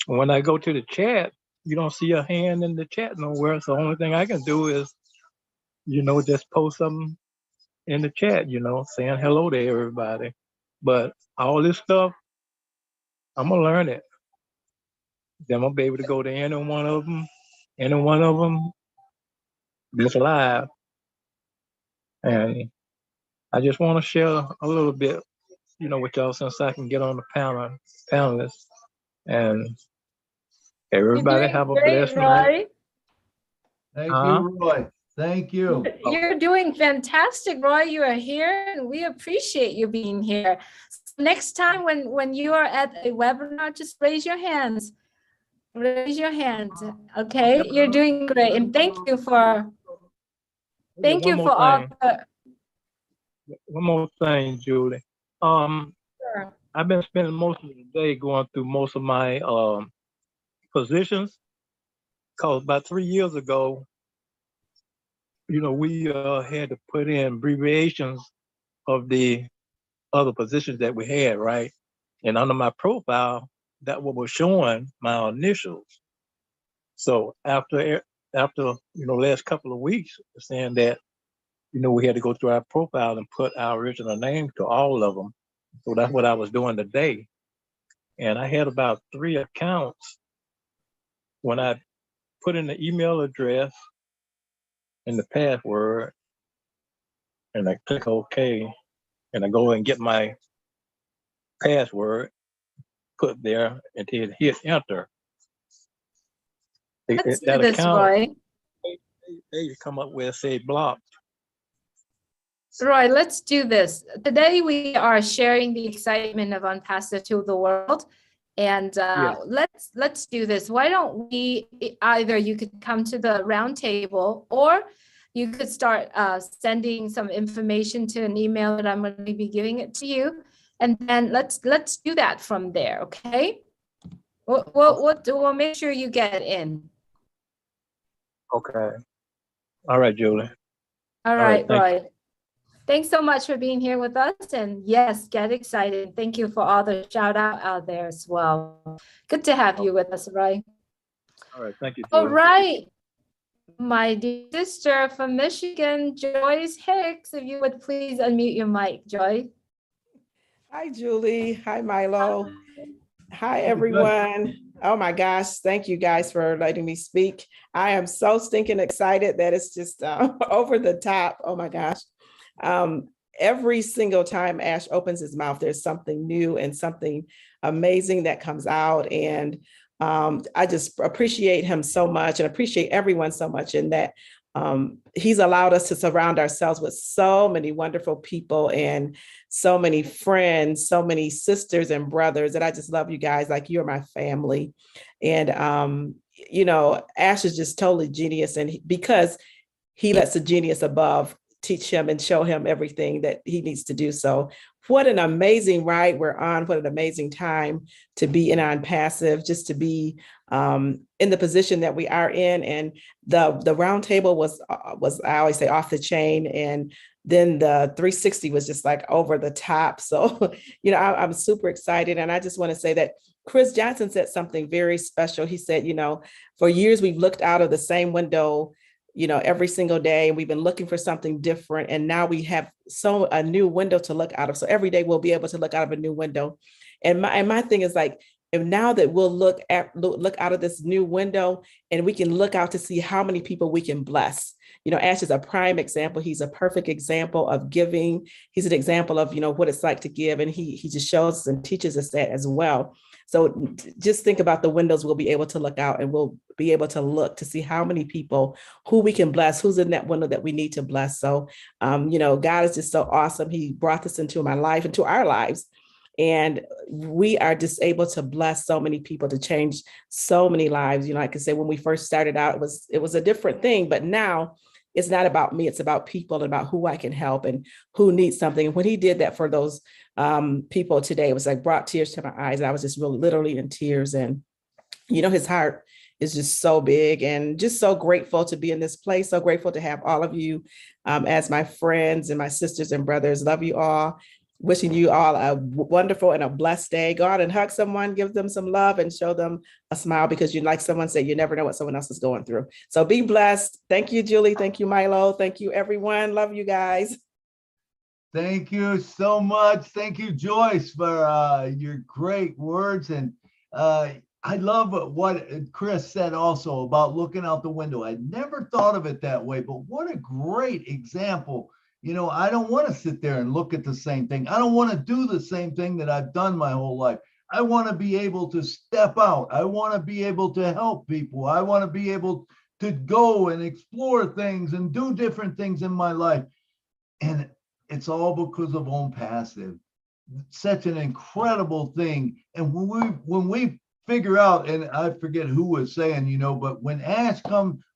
And when I go to the chat, you don't see a hand in the chat nowhere. So the only thing I can do is, just post something in the chat, saying hello to everybody. But all this stuff, I'm gonna learn it. Then I'm gonna be able to go to any one of them, this live. And I just want to share a little bit, with y'all since I can get on the panelists. And everybody have a blessed night. Thank you, Roy. Thank you. You're doing fantastic, Roy. You are here and we appreciate you being here. So next time when you are at a webinar, just raise your hands. Raise your hand. Okay, you're doing great. And thank you for all the... One more thing, Julie. Sure. I've been spending most of the day going through most of my positions, because about 3 years ago, we had to put in abbreviations of the other positions that we had, right? And under my profile, that what was showing my initials. So after last couple of weeks, saying that, we had to go through our profile and put our original name to all of them. So that's what I was doing today. And I had about 3 accounts. When I put in the email address and the password, and I click OK, and I go and get my password, put there, and hit enter. Let's do this, Roy. They come up with, say, blocked. Roy, let's do this. Today we are sharing the excitement of Untitled to the world. And let's do this. Why don't we, either you could come to the round table, or you could start sending some information to an email that I'm going to be giving it to you. And then let's do that from there, okay? We'll make sure you get in. Okay. All right, Julie. All right, Roy. Thanks so much for being here with us. And yes, get excited. Thank you for all the shout out there as well. Good to have you with us, Roy. All right, thank you, All Julie. right. My dear sister from Michigan, Joyce Hicks, if you would please unmute your mic, Joy. Hi, Julie. Hi, Milo. Hi, everyone. Oh my gosh. Thank you guys for letting me speak. I am so stinking excited that it's just over the top. Oh my gosh. Every single time Ash opens his mouth, there's something new and something amazing that comes out. And I just appreciate him so much and appreciate everyone so much in that he's allowed us to surround ourselves with so many wonderful people and so many friends, so many sisters and brothers that I just love you guys like you're my family. And, you know, Ash is just totally genius. And because he lets the genius above teach him and show him everything that he needs to do. So what an amazing ride we're on. What an amazing time to be in on passive, just to be in the position that we are in. And the round table was I always say off the chain. And then the 360 was just like over the top. So, you know, I'm super excited. And I just want to say that Chris Johnson said something very special. He said, you know, for years we've looked out of the same window, you know, every single day, and we've been looking for something different. And now we have a new window to look out of. So every day we'll be able to look out of a new window. And my thing is like, and now that we'll look out of this new window and we can look out to see how many people we can bless. You know, Ash is a prime example. He's a perfect example of giving. He's an example of, you know, what it's like to give. And he just shows us and teaches us that as well. So just think about the windows we'll be able to look out, and we'll be able to look to see how many people who we can bless, who's in that window that we need to bless. So, you know, God is just so awesome. He brought this into my life, into our lives. And we are just able to bless so many people, to change so many lives. You know, like I said, when we first started out, it was a different thing, but now it's not about me. It's about people and about who I can help and who needs something. And when he did that for those people today, it was like brought tears to my eyes. I was just really literally in tears. And, you know, his heart is just so big, and just so grateful to be in this place. So grateful to have all of you as my friends and my sisters and brothers. Love you all. Wishing you all a wonderful and a blessed day. Go out and hug someone, give them some love, and show them a smile, because you, like someone said, you never know what someone else is going through. So be blessed. Thank you, Julie. Thank you, Milo. Thank you, everyone. Love you guys. Thank you so much. Thank you, Joyce, for your great words. And I love what Chris said also about looking out the window. I never thought of it that way, but what a great example. You know, I don't want to sit there and look at the same thing. I don't want to do the same thing that I've done my whole life. I want to be able to step out. I want to be able to help people. I want to be able to go and explore things and do different things in my life. And it's all because of Own Passive. Such an incredible thing. And when we figure out, and I forget who was saying, you know, but when Ash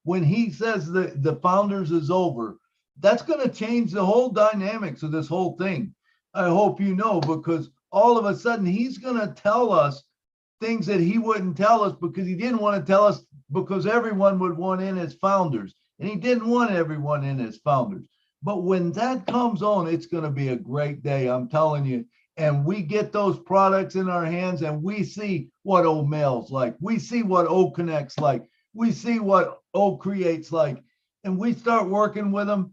when he says the Founders is over, that's going to change the whole dynamics of this whole thing. I hope you know, because all of a sudden he's going to tell us things that he wouldn't tell us, because he didn't want to tell us, because everyone would want in as founders, and he didn't want everyone in as founders. But when that comes on, it's going to be a great day, I'm telling you. And we get those products in our hands, and we see what O Mail's like. We see what O Connect's like. We see what O Creates like. And we start working with them.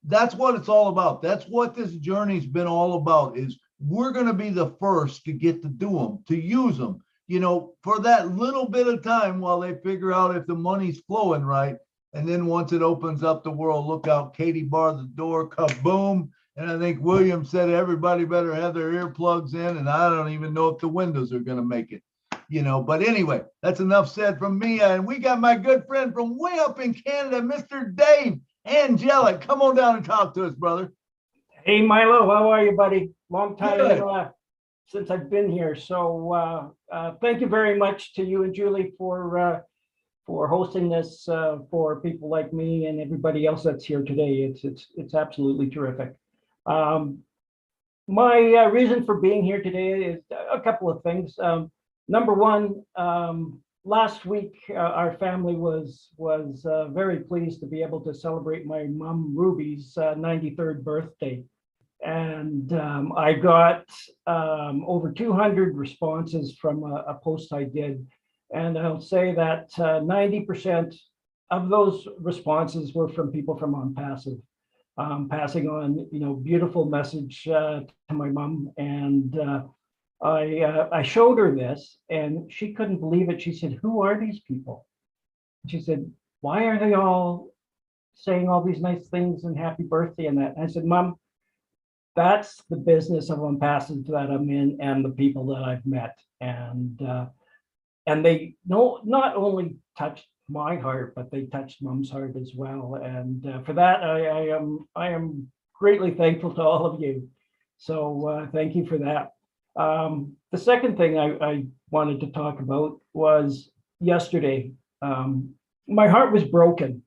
That's what it's all about. That's what this journey's been all about, is we're going to be the first to get to do them, to use them, you know, for that little bit of time while they figure out if the money's flowing right. And then once it opens up the world, look out, Katie barred the door, kaboom. And I think William said everybody better have their earplugs in, and I don't even know if the windows are going to make it, you know. But anyway, that's enough said from me. And we got my good friend from way up in Canada, Mr. Dave Angelic. Come on down and talk to us, brother. Hey, Milo, how are you, buddy? Long Good. time since I've been here. So thank you very much to you and Julie for hosting this for people like me and everybody else that's here today. It's absolutely terrific. My reason for being here today is a couple of things. Number one, last week, our family was very pleased to be able to celebrate my mom Ruby's 93rd birthday. And I got over 200 responses from a post I did. And I'll say that 90% of those responses were from people from OnPassive, passing on, beautiful message to my mom. And I showed her this and she couldn't believe it. She said, "Who are these people?" She said, "Why are they all saying all these nice things and happy birthday and that?" And I said, "Mom, that's the business of OnPassive that I'm in and the people that I've met." And they not only touched my heart, but they touched Mom's heart as well. And for that, I am greatly thankful to all of you. So thank you for that. The second thing I wanted to talk about was yesterday. My heart was broken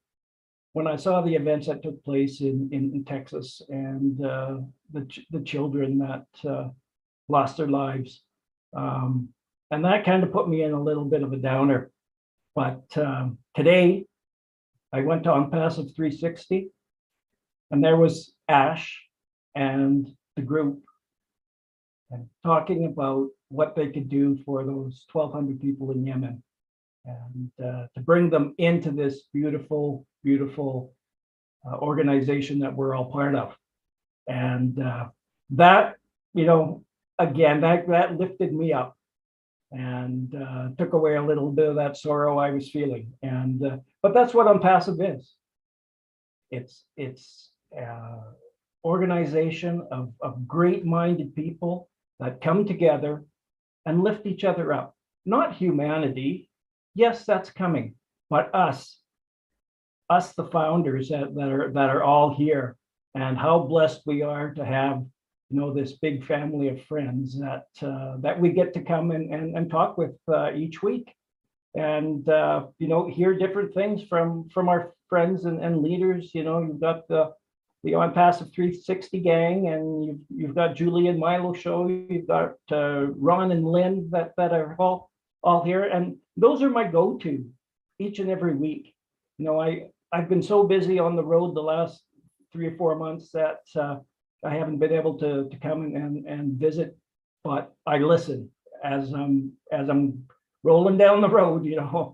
when I saw the events that took place in Texas and the children that lost their lives. And that kind of put me in a little bit of a downer. But today I went to OnPassive 360 and there was Ash and the group and talking about what they could do for those 1,200 people in Yemen and to bring them into this beautiful, beautiful organization that we're all part of. And that, again, that lifted me up and took away a little bit of that sorrow I was feeling. And but that's what OnPassive is. It's organization of great-minded people that come together and lift each other up. Not humanity. Yes, that's coming, but us, the founders that are all here, and how blessed we are to have, this big family of friends that we get to come and talk with each week, and hear different things from our friends and leaders. You've got the OnPassive 360 gang, and you've got Julio and Milo show. You've got Ron and Lynn that are all here, and those are my go-to each and every week. I've been so busy on the road the last 3 or 4 months that I haven't been able to come and visit, but I listen as I'm rolling down the road,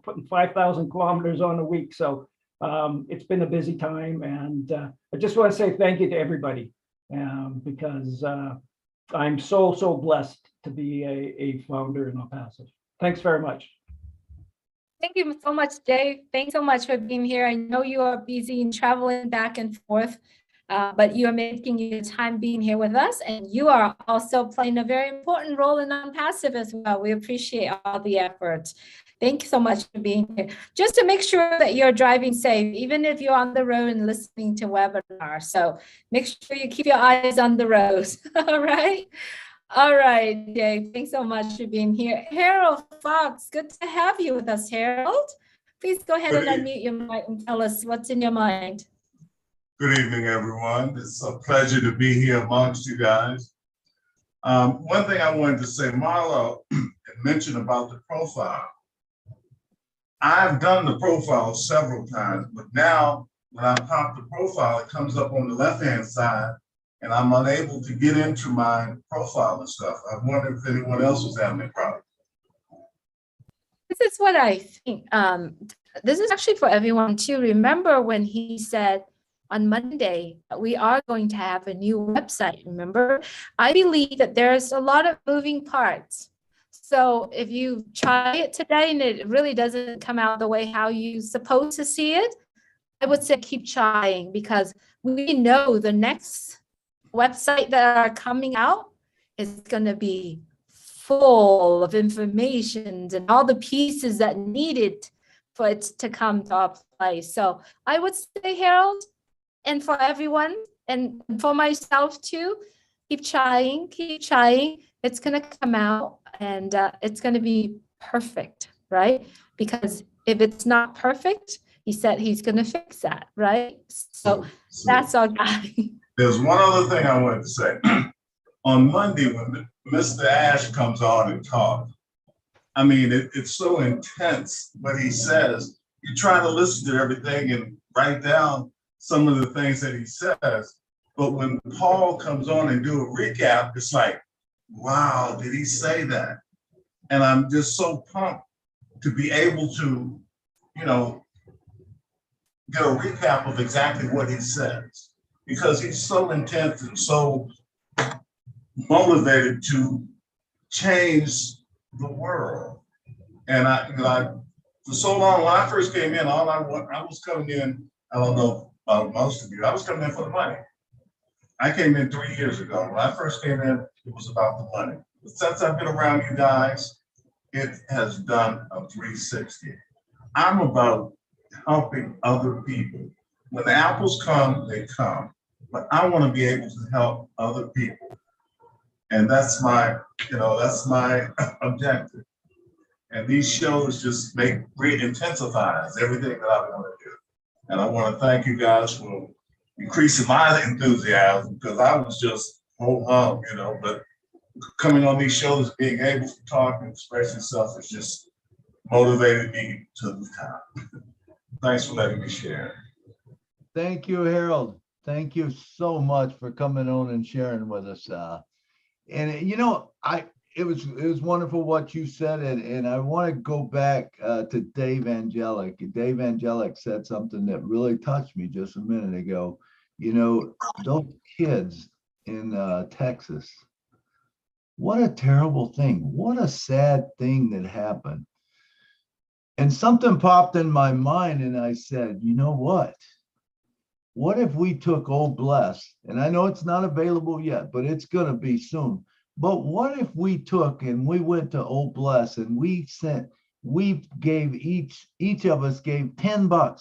putting 5,000 kilometers on a week. So it's been a busy time, and I just want to say thank you to everybody because I'm so blessed to be a founder in OnPassive. Thanks very much. Thank you so much, Dave. Thanks so much for being here. I know you are busy and traveling back and forth, but you are making your time being here with us, and you are also playing a very important role in OnPassive as well. We appreciate all the efforts. Thank you so much for being here. Just to make sure that you're driving safe, even if you're on the road and listening to webinar. So make sure you keep your eyes on the road. All right. All right, Dave. Thanks so much for being here. Harold Fox, good to have you with us, Harold. Please go ahead and unmute your mic and tell us what's in your mind. Good evening, everyone. It's a pleasure to be here amongst you guys. One thing I wanted to say, Milo mentioned about the profile. I've done the profile several times, but now when I pop the profile, it comes up on the left-hand side, and I'm unable to get into my profile and stuff. I wonder if anyone else was having a problem. This is what I think. This is actually for everyone too. Remember when he said on Monday, we are going to have a new website, remember? I believe that there's a lot of moving parts. So if you try it today and it really doesn't come out the way how you're supposed to see it, I would say keep trying, because we know the next website that are coming out is going to be full of information and all the pieces that needed for it to come to our place. So I would say, Harold, and for everyone and for myself too, keep trying, keep trying. It's going to come out and it's going to be perfect, right? Because if it's not perfect, he said he's going to fix that, right? So that's our guy. There's one other thing I wanted to say. On Monday, when Mr. Ash comes on and talks, I mean, it's so intense what he says. You try to listen to everything and write down some of the things that he says. But when Paul comes on and do a recap, it's like, wow, did he say that? And I'm just so pumped to be able to, you know, get a recap of exactly what he says, because he's so intense and so motivated to change the world. And I for so long, when I first came in, I was coming in, I don't know about most of you, I was coming in for the money. I came in 3 years ago. When I first came in, it was about the money. But since I've been around you guys, it has done a 360. I'm about helping other people. When the apples come, they come. But I want to be able to help other people. And that's my objective. And these shows just intensifies everything that I want to do. And I want to thank you guys for increasing my enthusiasm, because I was just ho-hum, but coming on these shows, being able to talk and express yourself has just motivated me to the top. Thanks for letting me share. Thank you, Harold. Thank you so much for coming on and sharing with us. And it was wonderful what you said, and I want to go back to Dave Angelic. Dave Angelic said something that really touched me just a minute ago. Those kids in Texas, what a terrible thing. What a sad thing that happened. And something popped in my mind, and I said, you know what? What if we took Old Bless, and I know it's not available yet, but it's going to be soon. But what if we took and we went to Old Bless and we gave each of us gave $10.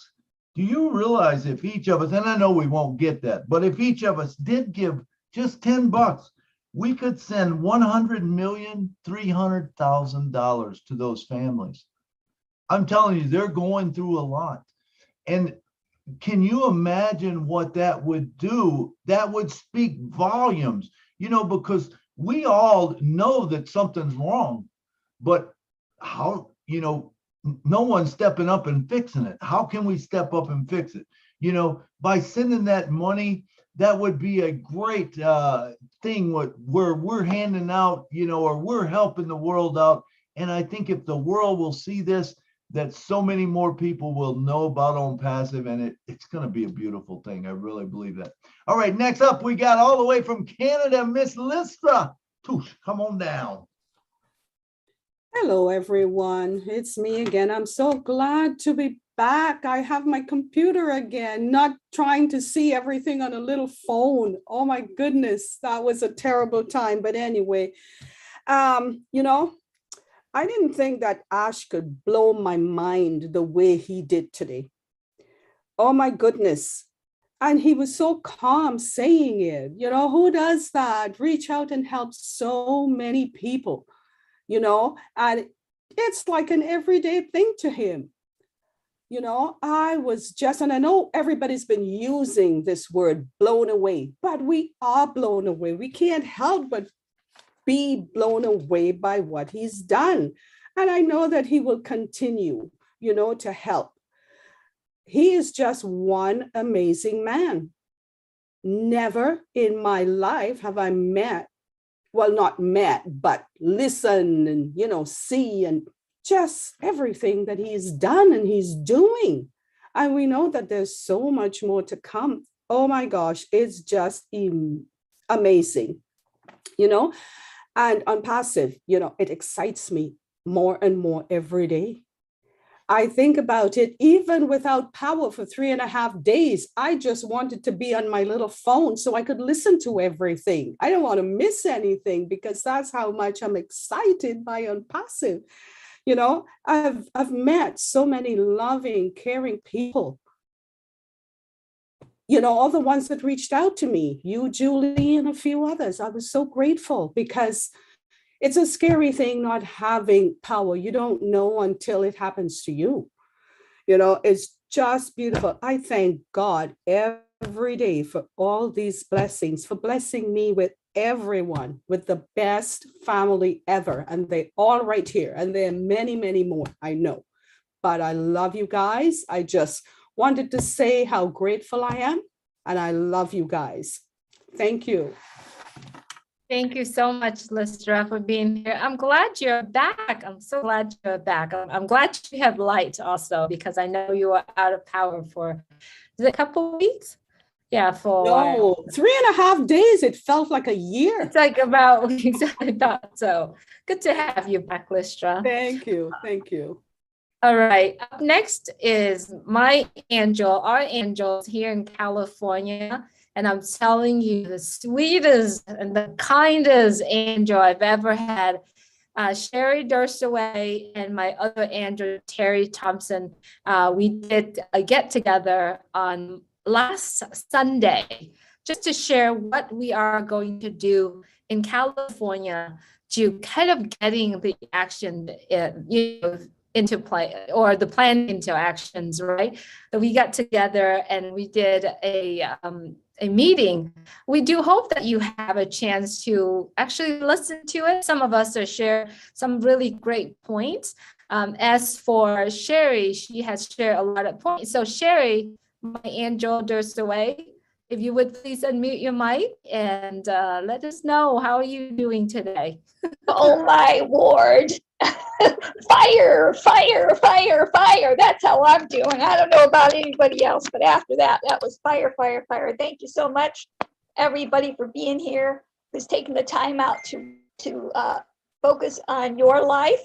Do you realize if each of us, and I know we won't get that, but if each of us did give just $10, we could send $100,300,000 to those families. I'm telling you, they're going through a lot. And can you imagine what that would do? That would speak volumes, because we all know that something's wrong, but how, no one's stepping up and fixing it. How can we step up and fix it? By sending that money, that would be a great thing where we're handing out, or we're helping the world out. And I think if the world will see this, that so many more people will know about On Passive, and it's going to be a beautiful thing. I really believe that. All right, next up, we got all the way from Canada, Miss Lista. Toosh, come on down. Hello, everyone. It's me again. I'm so glad to be back. I have my computer again, not trying to see everything on a little phone. Oh my goodness, that was a terrible time. But anyway, I didn't think that Ash could blow my mind the way he did today. Oh my goodness. And he was so calm saying it. Who does that? Reach out and help so many people, and it's like an everyday thing to him. I was just, and I know everybody's been using this word blown away, but we are blown away. We can't help but be blown away by what he's done. And I know that he will continue, to help. He is just one amazing man. Never in my life have I not met, but listen and, see and just everything that he's done and he's doing. And we know that there's so much more to come. Oh my gosh, it's just amazing, And On Passive, it excites me more and more every day. I think about it, even without power for 3.5 days, I just wanted to be on my little phone so I could listen to everything. I don't want to miss anything because that's how much I'm excited by On Passive. I've met so many loving, caring people. All the ones that reached out to me, you, Julie, and a few others. I was so grateful because it's a scary thing not having power. You don't know until it happens to you. It's just beautiful. I thank God every every day for all these blessings, for blessing me with everyone, with the best family ever. And they all right here. And there are many, many more, I know. But I love you guys. I just wanted to say how grateful I am. And I love you guys. Thank you. Thank you so much, Lystra, for being here. I'm glad you're back. I'm so glad you're back. I'm glad you have light also, because I know you were out of power for a couple of weeks. Yeah, for No, 3.5 days. It felt like a year. It's like about weeks. I thought so. Good to have you back, Lystra. Thank you. Thank you. All right. Up next is my angel, our angels here in California. And I'm telling you, the sweetest and the kindest angel I've ever had. Sherry Durstaway and my other angel, Terry Thompson. We did a get together on last Sunday just to share what we are going to do in California to kind of getting the action into play, or the plan into actions, right? So we got together and we did a meeting. We do hope that you have a chance to actually listen to it. Some of us are share some really great points. As for Sherry, she has shared a lot of points. So Sherry, my angel Durstaway, if you would please unmute your mic and let us know, how are you doing today? Oh my Lord. Fire, fire, fire, fire. That's how I'm doing. I don't know about anybody else, but after that, that was fire, fire, fire. Thank you so much, everybody, for being here, who's taking the time out to focus on your life.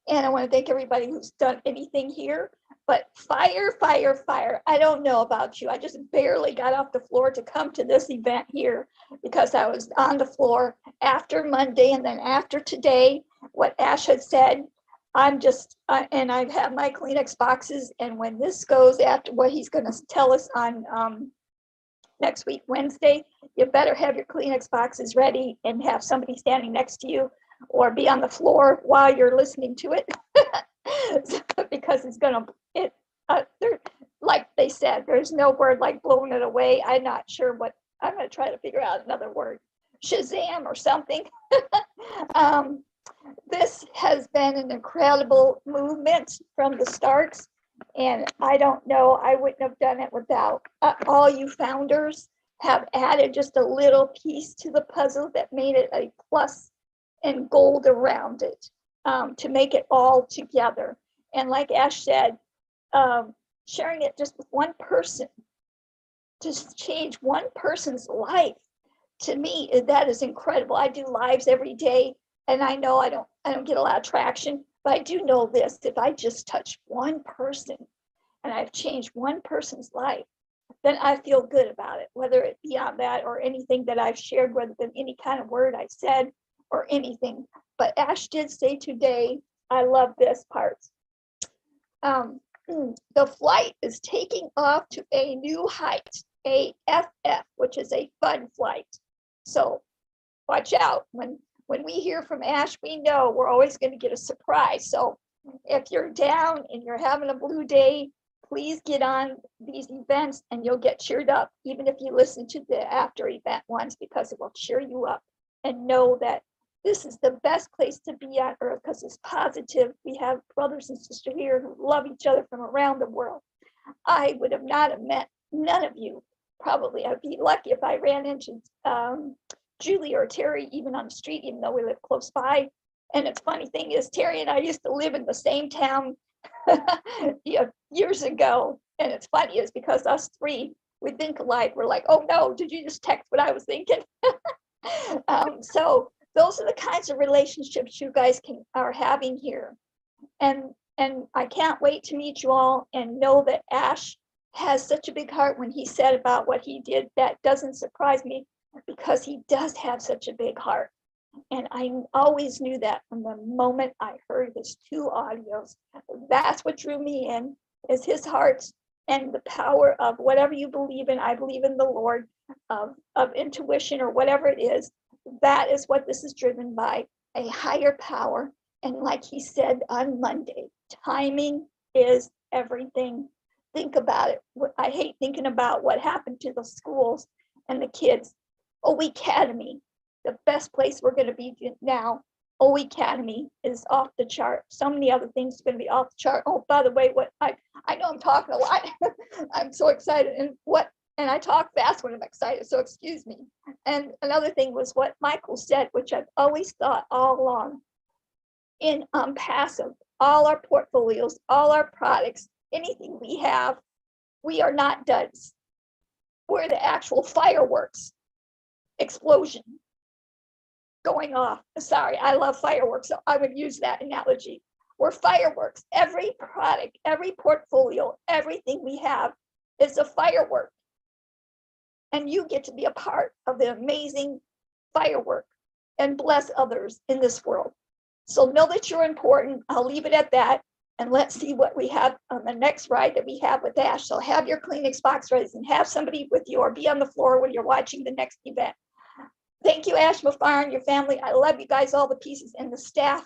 And I want to thank everybody who's done anything here. But fire, fire, fire. I don't know about you. I just barely got off the floor to come to this event here because I was on the floor after Monday and then after today, what Ash had said. I'm just, and I have my Kleenex boxes. And when this goes after what he's going to tell us on next week, Wednesday, you better have your Kleenex boxes ready and have somebody standing next to you or be on the floor while you're listening to it. Because it's going to, like they said, there's no word like blowing it away. I'm not sure what, I'm going to try to figure out another word, Shazam or something. This has been an incredible movement from the start. And I don't know, I wouldn't have done it without all you founders have added just a little piece to the puzzle that made it a plus and gold around it. To make it all together. And like Ash said, sharing it just with one person, to change one person's life, to me, that is incredible. I do lives every day, and I know I don't get a lot of traction, but I do know this: if I just touch one person and I've changed one person's life, then I feel good about it, whether it be on that or anything that I've shared, whether it be any kind of word I said or anything. But Ash did say today, I love this part. The flight is taking off to a new height, AFF, which is a fun flight. So watch out. When we hear from Ash, we know we're always going to get a surprise. So if you're down and you're having a blue day, please get on these events and you'll get cheered up, even if you listen to the after event ones, because it will cheer you up and know that this is the best place to be on earth because it's positive. We have brothers and sisters here who love each other from around the world. I would have not have met none of you. Probably I'd be lucky if I ran into Julie or Terry even on the street, even though we live close by. And the funny thing is, Terry and I used to live in the same town years ago. And it's funny is because us three, we think alike. We're like, oh no, did you just text what I was thinking? So those are the kinds of relationships you guys are having here. And I can't wait to meet you all and know that Ash has such a big heart. When he said about what he did, that doesn't surprise me because he does have such a big heart. And I always knew that from the moment I heard his 2 audios. That's what drew me in, is his heart and the power of whatever you believe in. I believe in the Lord, of intuition or whatever it is. That is what this is driven by, a higher power. And like he said on Monday, timing is everything. think about it. I hate thinking about what happened to the schools and the kids. O Academy, the best place we're going to be now. O Academy is off the chart. So many other things are going to be off the chart. Oh, by the way, what I know I'm talking a lot. I'm so excited, and I talk fast when I'm excited, so excuse me. And another thing was what Michael said, which I've always thought all along. In passive, all our portfolios, all our products, anything we have, we are not duds. We're the actual fireworks explosion going off. Sorry, I love fireworks, so I would use that analogy. We're fireworks. Every product, every portfolio, everything we have is a firework. And you get to be a part of the amazing firework and bless others in this world. So know that you're important. I'll leave it at that. And let's see what we have on the next ride that we have with Ash. So have your Kleenex box ready and have somebody with you or be on the floor when you're watching the next event. Thank you, Ash Mafar and your family. I love you guys, all the pieces, and the staff.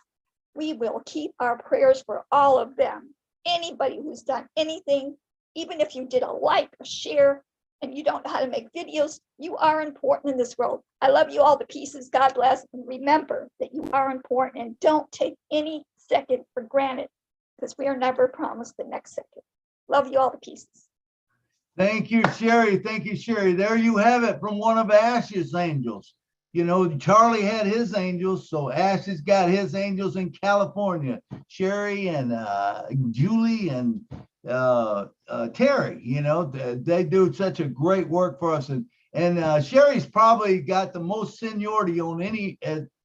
We will keep our prayers for all of them. Anybody who's done anything, even if you did a like, a share, and you don't know how to make videos, you are important in this world. I love you all the pieces. God bless. And remember that you are important and don't take any second for granted because we are never promised the next second. Love you all the pieces. Thank you, Sherry. Thank you, Sherry. There you have it from one of Ash's angels. You know, Charlie had his angels, so Ash has got his angels in California. Sherry and Julie and Terry, you know, they do such a great work for us. And Sherry's probably got the most seniority on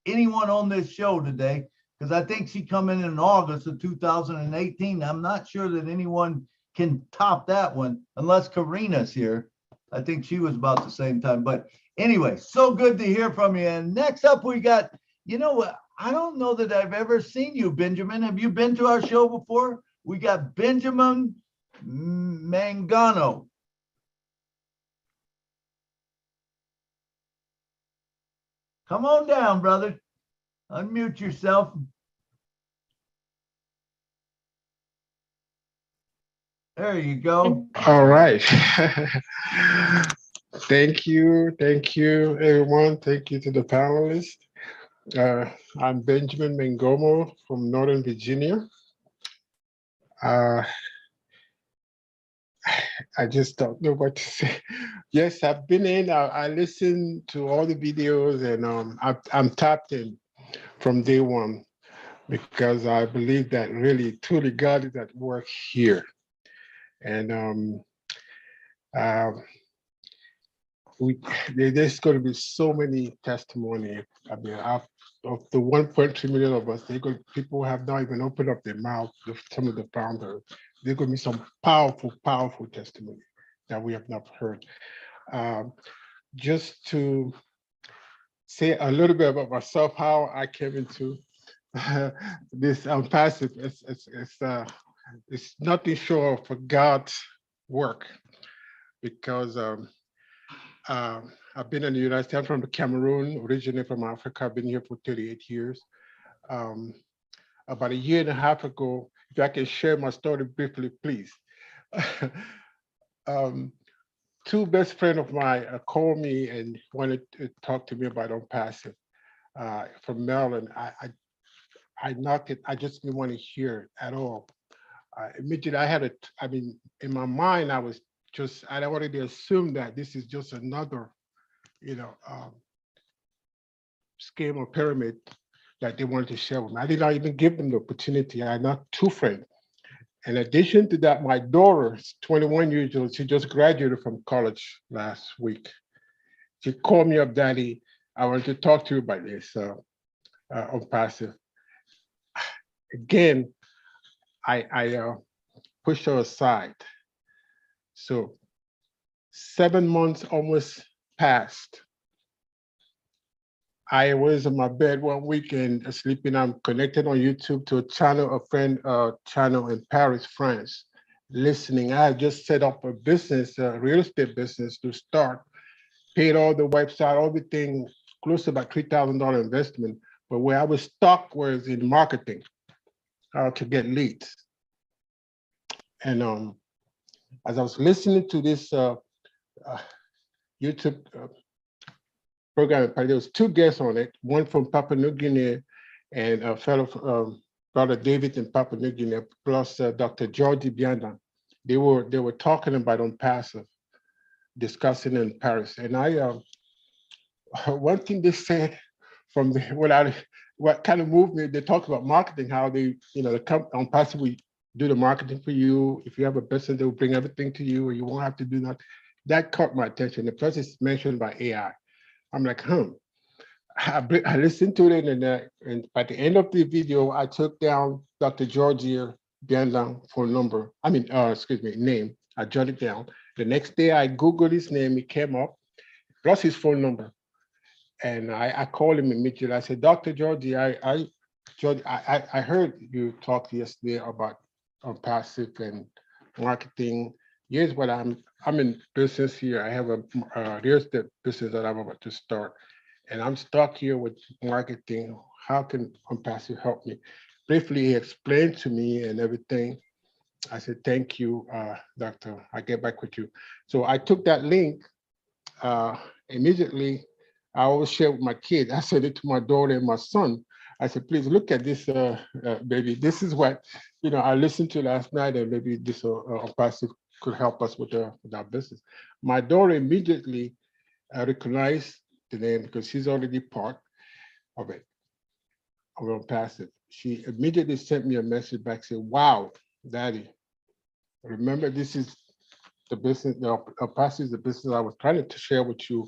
anyone on this show today, because I think she come in August of 2018. I'm not sure that anyone can top that one unless Karina's here. I think she was about the same time. But anyway, so good to hear from you. And next up, we got, you know, I don't know that I've ever seen you, Benjamin. Have you been to our show before? We got Benjamin Mangano. Come on down, brother. Unmute yourself. There you go. All right. Thank you, everyone. Thank you to the panelists. I'm Benjamin Mengomo from Northern Virginia. I just don't know what to say. Yes, I've been in. I listened to all the videos, and I'm tapped in from day one because I believe that really, truly, God is at work here. And there's going to be so many testimonies. I mean, of the 1.2 million of us, people have not even opened up their mouth. Some of the founders, there's going to be some powerful, powerful testimony that we have not heard. Just to say a little bit about myself, how I came into this passive. It's nothing short of God's work, because I've been in the United States. I'm from Cameroon, originally from Africa. I've been here for 38 years. About a year and a half ago, if I can share my story briefly, please. Two best friends of mine called me and wanted to talk to me about Unpassive from Maryland. I knocked it. I just didn't want to hear it at all. Immediately, in my mind, I already assumed that this is just another, scheme or pyramid that they wanted to share with me. I did not even give them the opportunity. I had not two friends. In addition to that, my daughter is 21 years old. She just graduated from college last week. She called me up, Daddy, I want to talk to you about this Unpassive. Again, I pushed her aside. So 7 months almost passed. I was in my bed one weekend sleeping. I'm connected on YouTube to a friend channel in Paris, France, listening. I had just set up a business, a real estate business to start, paid all the website, everything, close to about $3,000 investment. But where I was stuck was in marketing, to get leads. And as I was listening to this YouTube program, there was two guests on it, one from Papua New Guinea and a fellow brother David in Papua New Guinea, plus Dr. Georgie Bianda. They were talking about on passive, discussing in Paris. And I one thing they said from the what kind of moved me, they talk about marketing, how they, they come on passive, we do the marketing for you. If you have a business, they will bring everything to you, or you won't have to do that. That caught my attention. The plus is mentioned by AI. I'm like, I listened to it, and by the end of the video, I took down Dr. Georgia Bianda phone number. Name. I jotted it down. The next day, I Googled his name. It came up, plus his phone number. And I called him immediately. I said, Dr. Georgie, I heard you talk yesterday about passive and marketing. Here's what I'm in business here. I have a real estate business that I'm about to start, and I'm stuck here with marketing. How can passive help me? Briefly, he explained to me and everything. I said, thank you, doctor. I'll get back with you. So I took that link immediately. I always share with my kids. I said it to my daughter and my son. I said, please look at this, baby. This is what, I listened to last night, and maybe this passive could help us with our business. My daughter immediately recognized the name because she's already part of it, of passive. She immediately sent me a message back saying, wow, Daddy, remember this is the business, passive is the business I was trying to share with you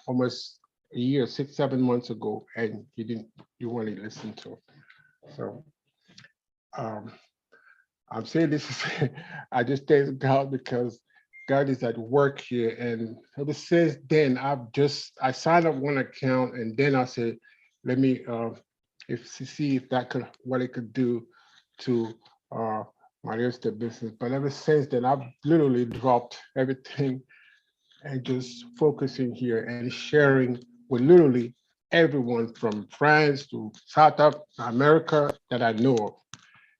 almost a year, 6-7 months ago, and you wanted to listen to it. So I'm saying this is, I just thank God because God is at work here. And ever since then, I signed up one account, and then I said, let me see if what it could do to my real estate business. But ever since then, I've literally dropped everything and just focusing here and sharing with literally everyone from France to South America that I know of.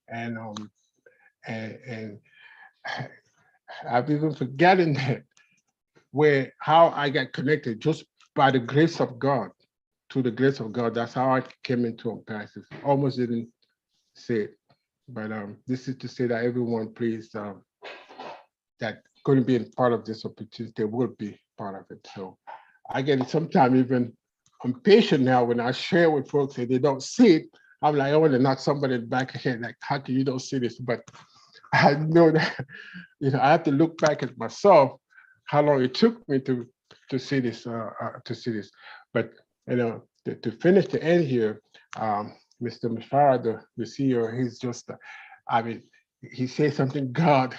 And I've even forgotten that how I got connected just by the grace of God, to the grace of God. That's how I came into passive. Almost didn't say it, but this is to say that everyone, please, that going to be a part of this opportunity will be part of it. So I get sometimes even impatient now when I share with folks and they don't see it. I'm like, I want to knock somebody in the back of the head, like, how can you don't see this? But I know that, I have to look back at myself, how long it took me to see this, But, to finish the end here, Mr. Mishara, the CEO, he's just, he says something, God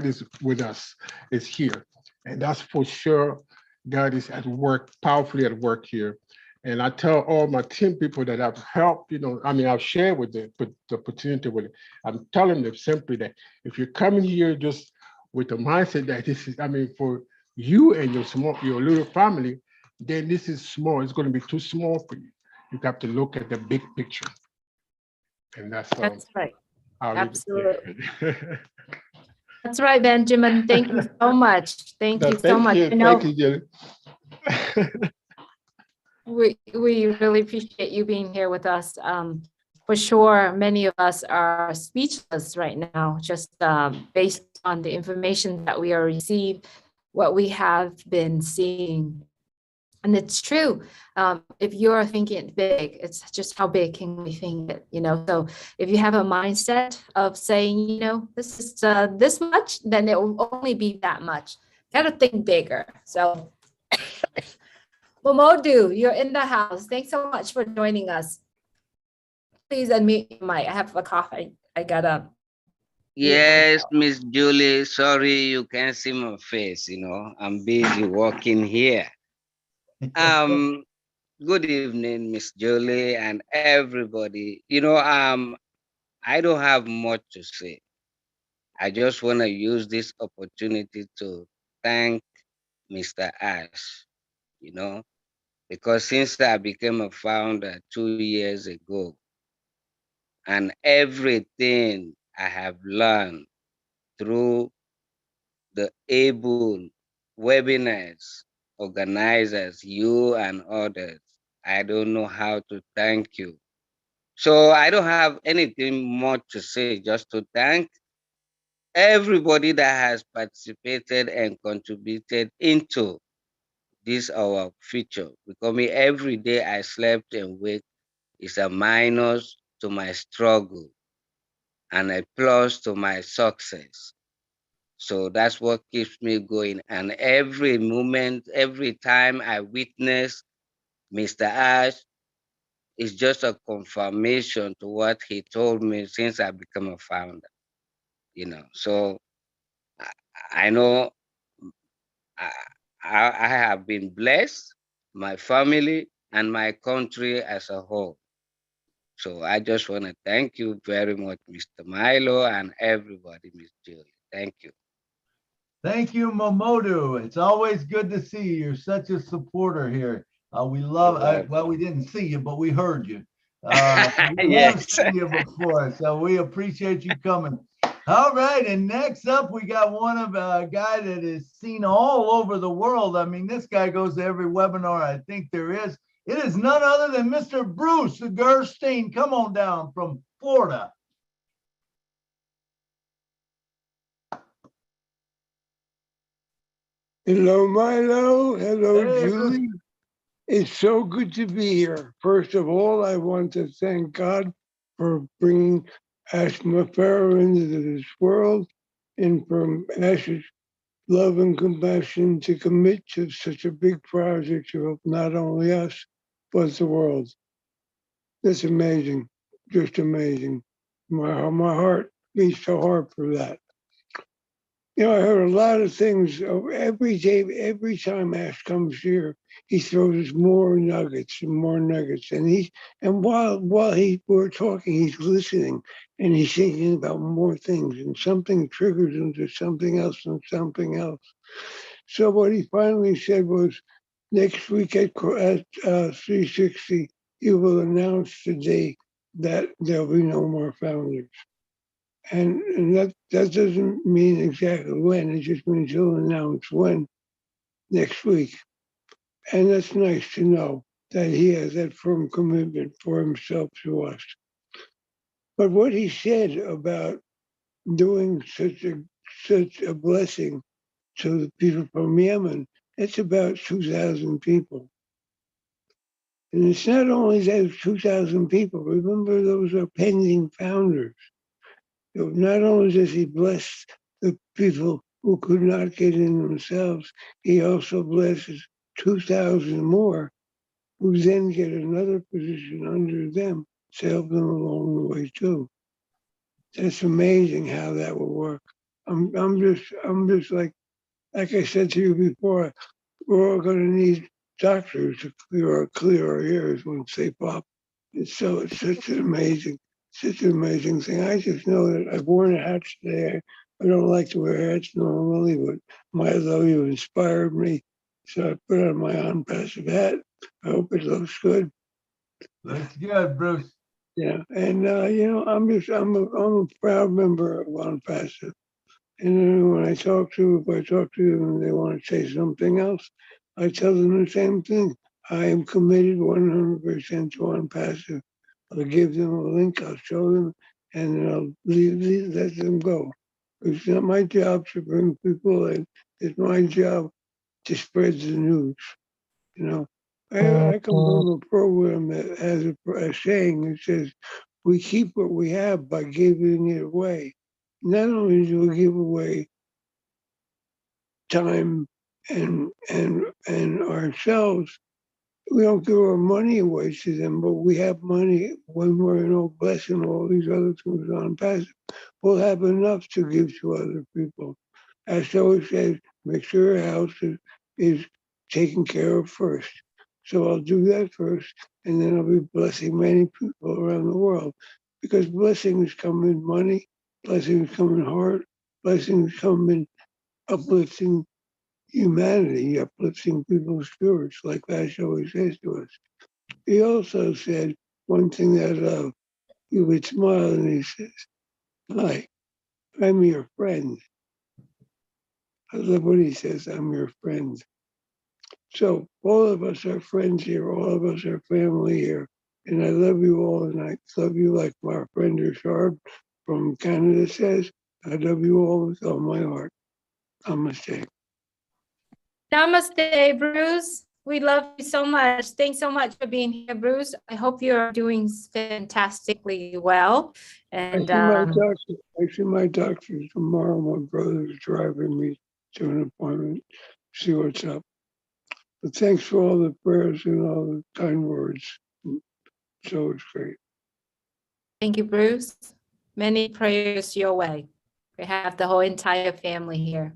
is with us, is here. And that's for sure. God is at work, powerfully at work here. And I tell all my team people that I've helped, I've shared with the opportunity with it. I'm telling them simply that if you're coming here just with the mindset that this is, for you and your little family, then this is small. It's going to be too small for you. You have to look at the big picture. And that's right. Absolutely. That's right, Benjamin. Thank you so much. Thank you so much. Thank you, Jenny. We really appreciate you being here with us. For sure, many of us are speechless right now, just based on the information that we are receiving, what we have been seeing. And it's true. If you're thinking big, it's just how big can we think it, So if you have a mindset of saying, this is this much, then it will only be that much. Got to think bigger. So Momodu, you're in the house. Thanks so much for joining us. Please unmute your mic. I have a cough. I got up. Yes, Miss Julie. Sorry you can't see my face. I'm busy working here. Good evening, Miss Julie and everybody. I don't have much to say. I just want to use this opportunity to thank Mr. Ash, because since I became a founder 2 years ago, and everything I have learned through the able webinars organizers, you and others. I don't know how to thank you. So I don't have anything more to say, just to thank everybody that has participated and contributed into this our future. Because me, every day I slept and wake is a minus to my struggle and a plus to my success. So that's what keeps me going. And every moment, every time I witness Mr. Ash, it's just a confirmation to what he told me since I became a founder. So I know I, I have been blessed, my family, and my country as a whole. So I just want to thank you very much, Mr. Milo, and everybody, Miss Julie. Thank you. Thank you, Momodu. It's always good to see you. You're such a supporter here. We love, well, we didn't see you, but we heard you. We have Yes. seen you before, so we appreciate you coming. All right, and next up, we got one of a guy that is seen all over the world. I mean, this guy goes to every webinar I think there is. It is none other than Mr. Bruce Gerstein. Come on down from Florida. Hello, Milo. Hello, Hey, Julie. It's so good to be here. First of all, I want to thank God for bringing Ash Mafaro into this world and for Ash's love and compassion to commit to such a big project to help not only us, but the world. That's amazing, just amazing. My heart beats so hard for that. I heard a lot of things every day, every time Ash comes here, he throws us more nuggets and more nuggets. And while we're talking, he's listening and he's thinking about more things, and something triggers him to something else and something else. So what he finally said was, next week at 360, he will announce today that there'll be no more founders. And that doesn't mean exactly when, it just means he'll announce when next week. And that's nice to know that he has that firm commitment for himself to us. But what he said about doing such a blessing to the people from Yemen, it's about 2,000 people. And it's not only those 2,000 people, remember those are pending founders. Not only does he bless the people who could not get in themselves, he also blesses 2,000 more who then get another position under them to help them along the way too. That's amazing how that will work. I'm just like I said to you before, we're all going to need doctors to clear our ears once they pop. It's such an amazing thing. I just know that I've worn a hat today. I don't like to wear hats normally, but Milo, you inspired me. So I put on my unpassive hat. I hope it looks good. Looks good, Bruce. Yeah, and I'm a proud member of Unpassive. And then when if I talk to them and they want to say something else, I tell them the same thing. I am committed 100% to Unpassive. I'll give them a link, I'll show them, and then I'll let them go. It's not my job to bring people in. It's my job to spread the news. I come from a program that has a saying that says, we keep what we have by giving it away. Not only do we give away time and ourselves, we don't give our money away to them, but we have money when we're blessing all these other things on passive. We'll have enough to give to other people. As always says, make sure your house is taken care of first. So I'll do that first, and then I'll be blessing many people around the world, because blessings come in money, blessings come in heart, blessings come in uplifting humanity, uplifting people's spirits, like Vash always says to us. He also said one thing that I love. He would smile and he says, "Hi, I'm your friend." I love what he says, I'm your friend. So all of us are friends here. All of us are family here. And I love you all. And I love you like my friend Richard from Canada says. I love you all with all my heart. Namaste. Namaste, Bruce. We love you so much. Thanks so much for being here, Bruce. I hope you're doing fantastically well. And I see my doctor tomorrow. My brother's driving me to an appointment. See what's up. But thanks for all the prayers and all the kind words. So it's great. thank you, Bruce. Many prayers your way. We have the whole entire family here.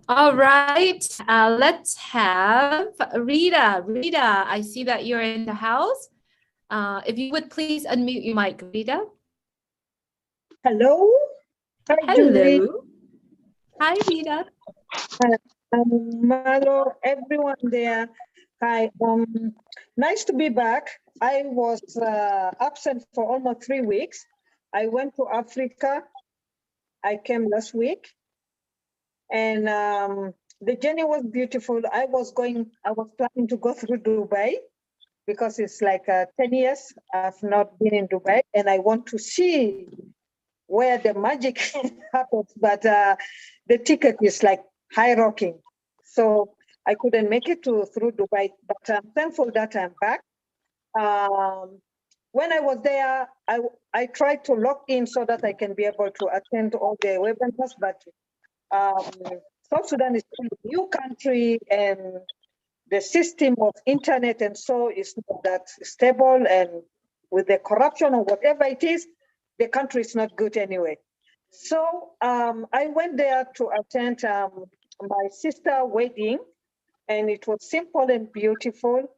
All right, let's have Rita. Rita, I see that you're in the house. If you would please unmute your mic, Rita. Hello. Hi, Julie. Hello. Hi, Rita. Milo, everyone there. Hi. Nice to be back. I was absent for almost 3 weeks. I went to Africa. I came last week. And the journey was beautiful. I was planning to go through Dubai because it's like 10 years I've not been in Dubai, and I want to see where the magic happens, but the ticket is like high rocking. So I couldn't make it through Dubai, but I'm thankful that I'm back. When I was there, I tried to log in so that I can be able to attend all the webinars, but South Sudan is still a new country, and the system of internet and so is not that stable, and with the corruption or whatever it is, the country is not good anyway. So I went there to attend my sister's wedding, and it was simple and beautiful.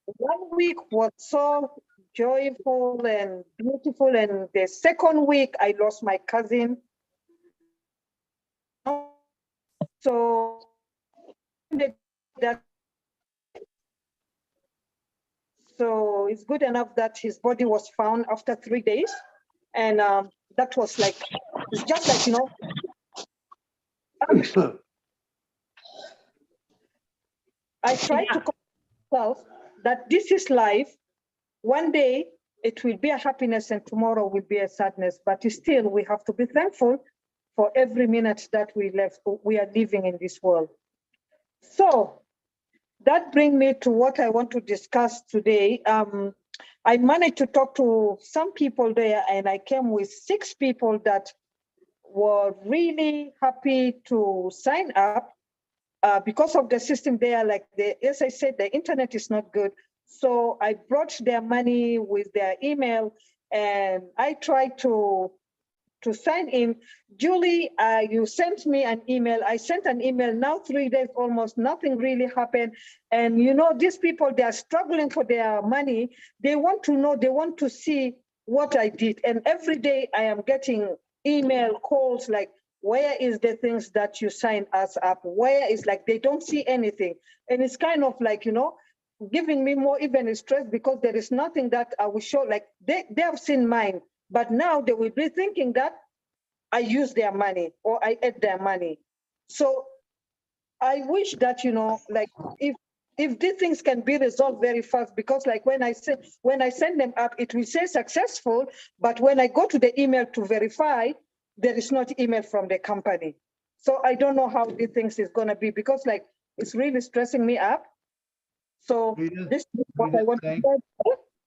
1 week was so joyful and beautiful, and the second week I lost my cousin. So it's good enough that his body was found after 3 days, and that was like, it's just like, you know, I tried to convince myself that this is life. One day it will be a happiness and tomorrow will be a sadness, but still we have to be thankful for every minute that we are living in this world. So that brings me to what I want to discuss today. I managed to talk to some people there, and I came with 6 people that were really happy to sign up because of the system there. Like as I said, the internet is not good. So I brought their money with their email, and I tried to sign in. Julie, you sent me an email. I sent an email. Now 3 days almost, nothing really happened. And you know, these people, they are struggling for their money. They want to know, they want to see what I did. And every day I am getting email calls like, where is the things that you signed us up? Where is, like, they don't see anything. And it's kind of like, you know, giving me more even stress because there is nothing that I will show. Like they have seen mine, but now they will be thinking that I use their money or I ate their money. So I wish that, you know, like if these things can be resolved very fast, because like when I send them up, it will say successful, but when I go to the email to verify, there is not email from the company. So I don't know how these things is gonna be, because like it's really stressing me up. So this is what I want to say.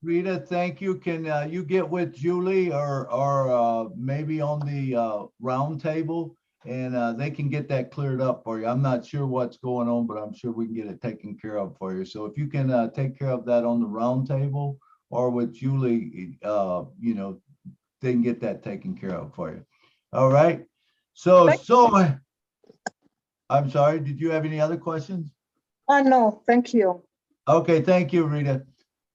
Rita, thank you. Can you get with Julie or maybe on the round table, and they can get that cleared up for you. I'm not sure what's going on, but I'm sure we can get it taken care of for you. So if you can take care of that on the round table or with Julie, you know, they can get that taken care of for you. All right. So I'm sorry, did you have any other questions? No, thank you. Okay, thank you, Rita.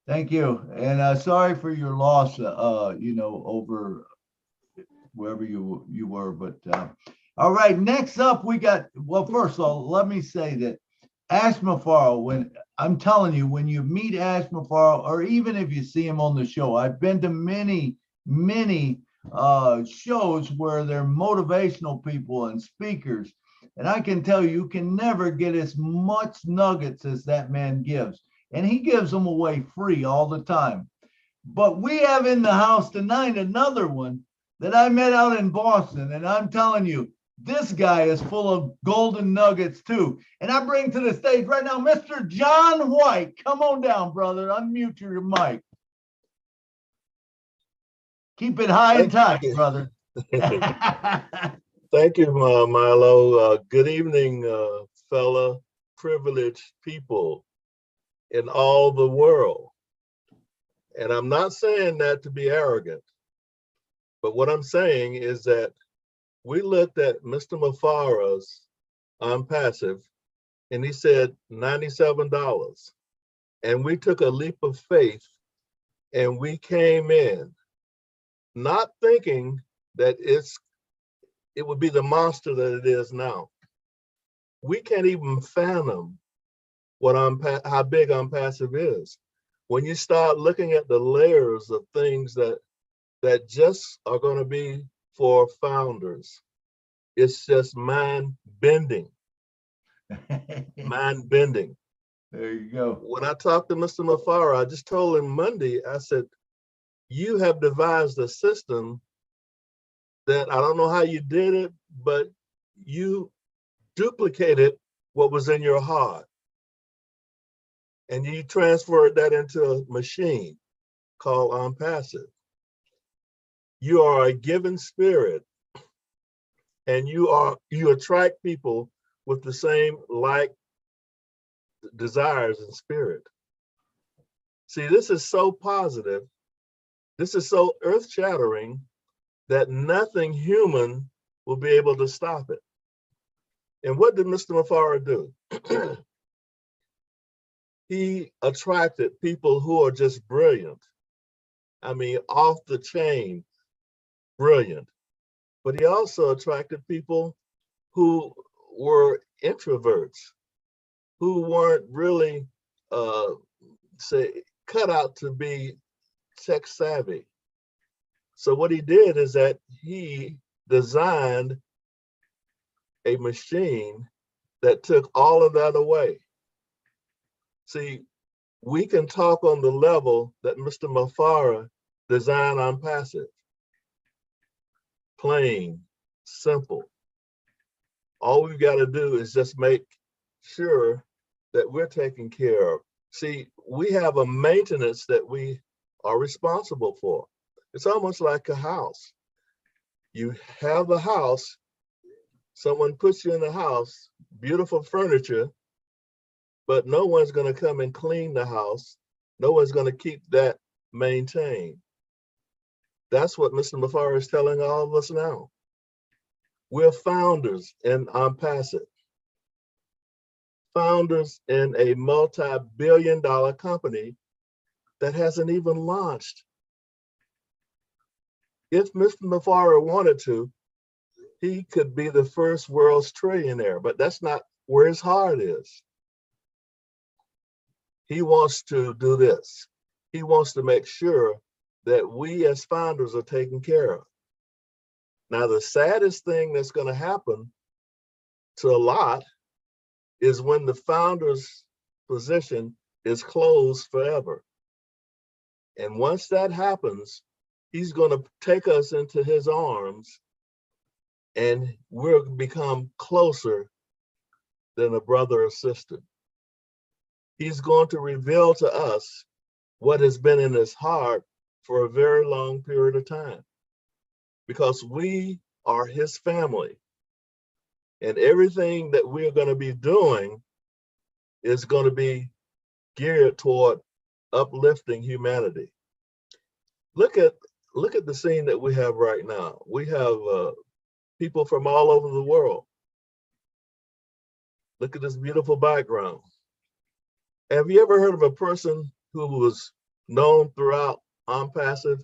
Thank you. And sorry for your loss, you know, over wherever you were. But all right, next up we got, well, first of all, let me say that Ash Mafaro, when I'm telling you, when you meet Ash Mafaro, or even if you see him on the show, I've been to many shows where they're motivational people and speakers. And I can tell you, you can never get as much nuggets as that man gives. And he gives them away free all the time. But we have in the house tonight another one that I met out in Boston. And I'm telling you, this guy is full of golden nuggets too. And I bring to the stage right now, Mr. John White. Come on down, brother. Unmute your mic. Keep it high and tight, brother. Thank you, Milo. Good evening, fellow privileged people in all the world. And I'm not saying that to be arrogant, but what I'm saying is that we looked at Mr. Mufara's Passive, and he said $97. And we took a leap of faith and we came in, not thinking that it would be the monster that it is now. We can't even fathom what how big Passive is. When you start looking at the layers of things that just are going to be for founders, it's just mind bending. Mind bending. There you go. When I talked to Mr. Mufara, I just told him Monday, I said, you have devised a system that I don't know how you did it, but you duplicated what was in your heart. And you transferred that into a machine called Passive. You are a given spirit, and you attract people with the same like desires and spirit. See, this is so positive. This is so earth-shattering that nothing human will be able to stop it. And what did Mr. Mufara do? He attracted people who are just brilliant. I mean, off the chain, brilliant. But he also attracted people who were introverts, who weren't really, cut out to be tech savvy. So what he did is that he designed a machine that took all of that away. See, we can talk on the level that Mr. Mufara designed Passive. Plain, simple. All we've got to do is just make sure that we're taken care of. See, we have a maintenance that we are responsible for. It's almost like a house. You have the house, someone puts you in the house, beautiful furniture, but no one's going to come and clean the house. No one's going to keep that maintained. That's what Mr. Mufara is telling all of us now. We're founders in Passive. Founders in a multi-billion-dollar company that hasn't even launched. If Mr. Mufara wanted to, he could be the first world's trillionaire, but that's not where his heart is. He wants to do this. He wants to make sure that we as founders are taken care of. Now, the saddest thing that's going to happen to a lot is when the founder's position is closed forever. And once that happens, he's going to take us into his arms and we'll become closer than a brother or sister. He's going to reveal to us what has been in his heart for a very long period of time, because we are his family. And everything that we're going to be doing is going to be geared toward uplifting humanity. Look at the scene that we have right now. We have people from all over the world. Look at this beautiful background. Have you ever heard of a person who was known throughout Passive,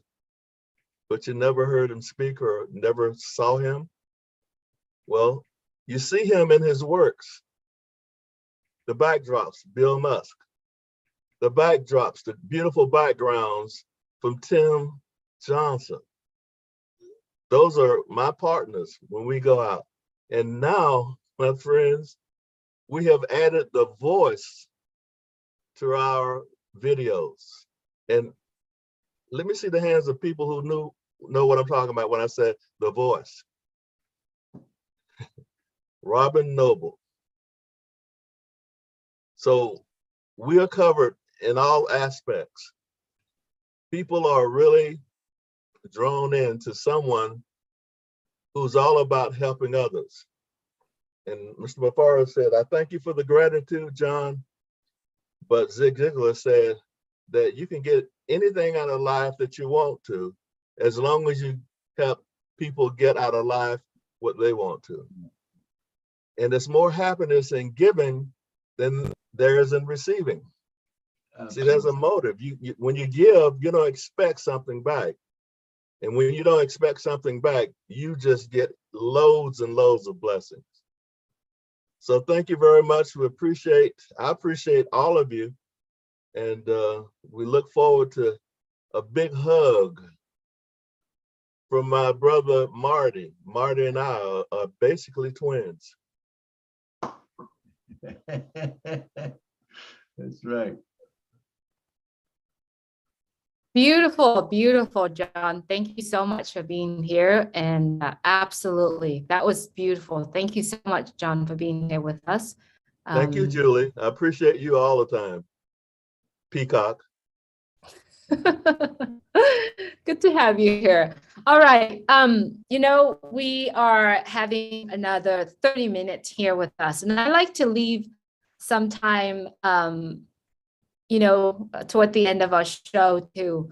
but you never heard him speak or never saw him? Well, you see him in his works. The backdrops, Bill Musk. The backdrops, the beautiful backgrounds from Tim Johnson. Those are my partners when we go out. And now my friends, we have added the voice to our videos. And let me see the hands of people who know what I'm talking about when I said the voice. Robin Noble. So we are covered in all aspects. People are really drawn into someone who's all about helping others. And Mr. Mafara said, I thank you for the gratitude, John. But Zig Ziglar said that you can get anything out of life that you want to, as long as you help people get out of life what they want to. And there's more happiness in giving than there is in receiving. See, there's a motive. When you give, you don't expect something back. And when you don't expect something back, you just get loads and loads of blessings. So thank you very much. I appreciate all of you. And we look forward to a big hug from my brother, Marty. Marty and I are basically twins. That's right. Beautiful, beautiful, John. Thank you so much for being here. And absolutely, that was beautiful. Thank you so much, John, for being here with us. Thank you, Julie. I appreciate you all the time. Peacock. Good to have you here. All right. We are having another 30 minutes here with us, and I like to leave some time toward the end of our show to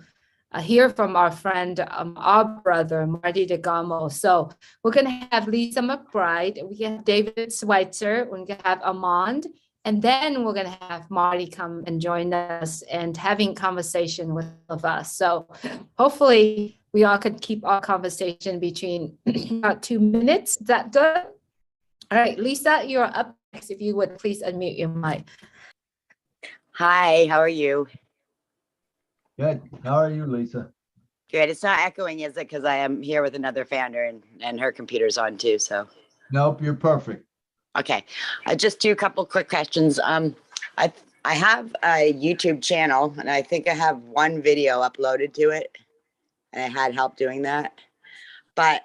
hear from our friend, our brother, Marty DeGamo. So we're going to have Lisa McBride, we have David Schweitzer, we're going to have Amand, and then we're going to have Marty come and join us and having conversation with us. So hopefully we all could keep our conversation between about 2 minutes. Is that good? All right, Lisa, you're up next. If you would please unmute your mic. Hi, how are you? Good. How are you, Lisa? Good. It's not echoing, is it? Because I am here with another founder and her computer's on too. So. Nope, you're perfect. Okay. Just do a couple quick questions. I have a YouTube channel and I think I have one video uploaded to it. And I had help doing that. But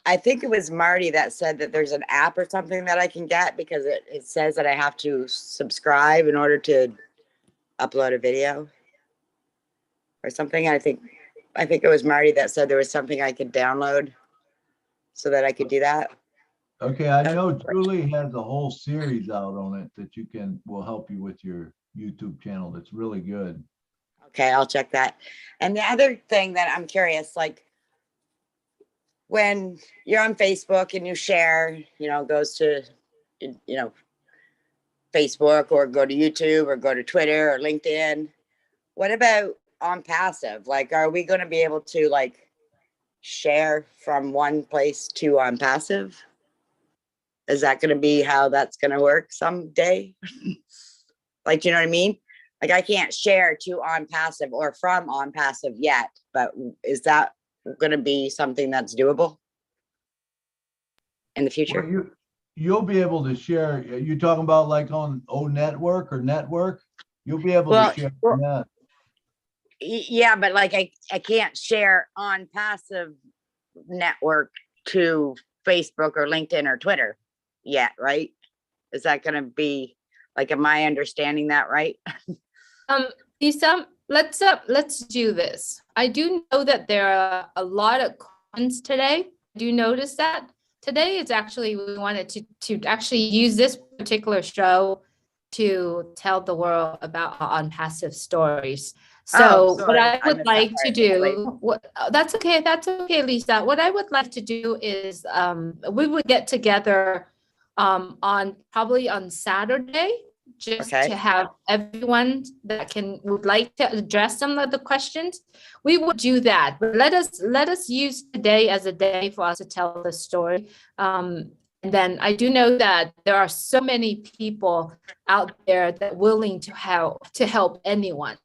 I think it was Marty that said that there's an app or something that I can get because it says that I have to subscribe in order to upload a video or something. I think it was Marty that said there was something I could download so that I could do that. Okay, I know Julie has a whole series out on it that will help you with your YouTube channel. That's really good. Okay, I'll check that. And the other thing that I'm curious, like when you're on Facebook and you share, goes to, Facebook or go to YouTube or go to Twitter or LinkedIn. What about on passive? Like, are we going to be able to share from one place to on passive? Is that going to be how that's going to work someday? You know what I mean? Like I can't share to on passive or from on passive yet, but is that going to be something that's doable in the future? Well, you'll be able to share. You're talking about like on network or network? You'll be able to share on that. Yeah, but like I can't share on passive network to Facebook or LinkedIn or Twitter yet, right? Is that going to be like, am I understanding that right? Lisa, let's do this. I do know that there are a lot of comments today. Do you notice that? Today is actually, we wanted to actually use this particular show to tell the world about our on-passive stories. So what I would like to do, that's okay, Lisa. What I would like to do is we would get together probably on Saturday, just to have everyone that would like to address some of the questions. We would do that, but let us use today as a day for us to tell the story. And then I do know that there are so many people out there that are willing to help anyone.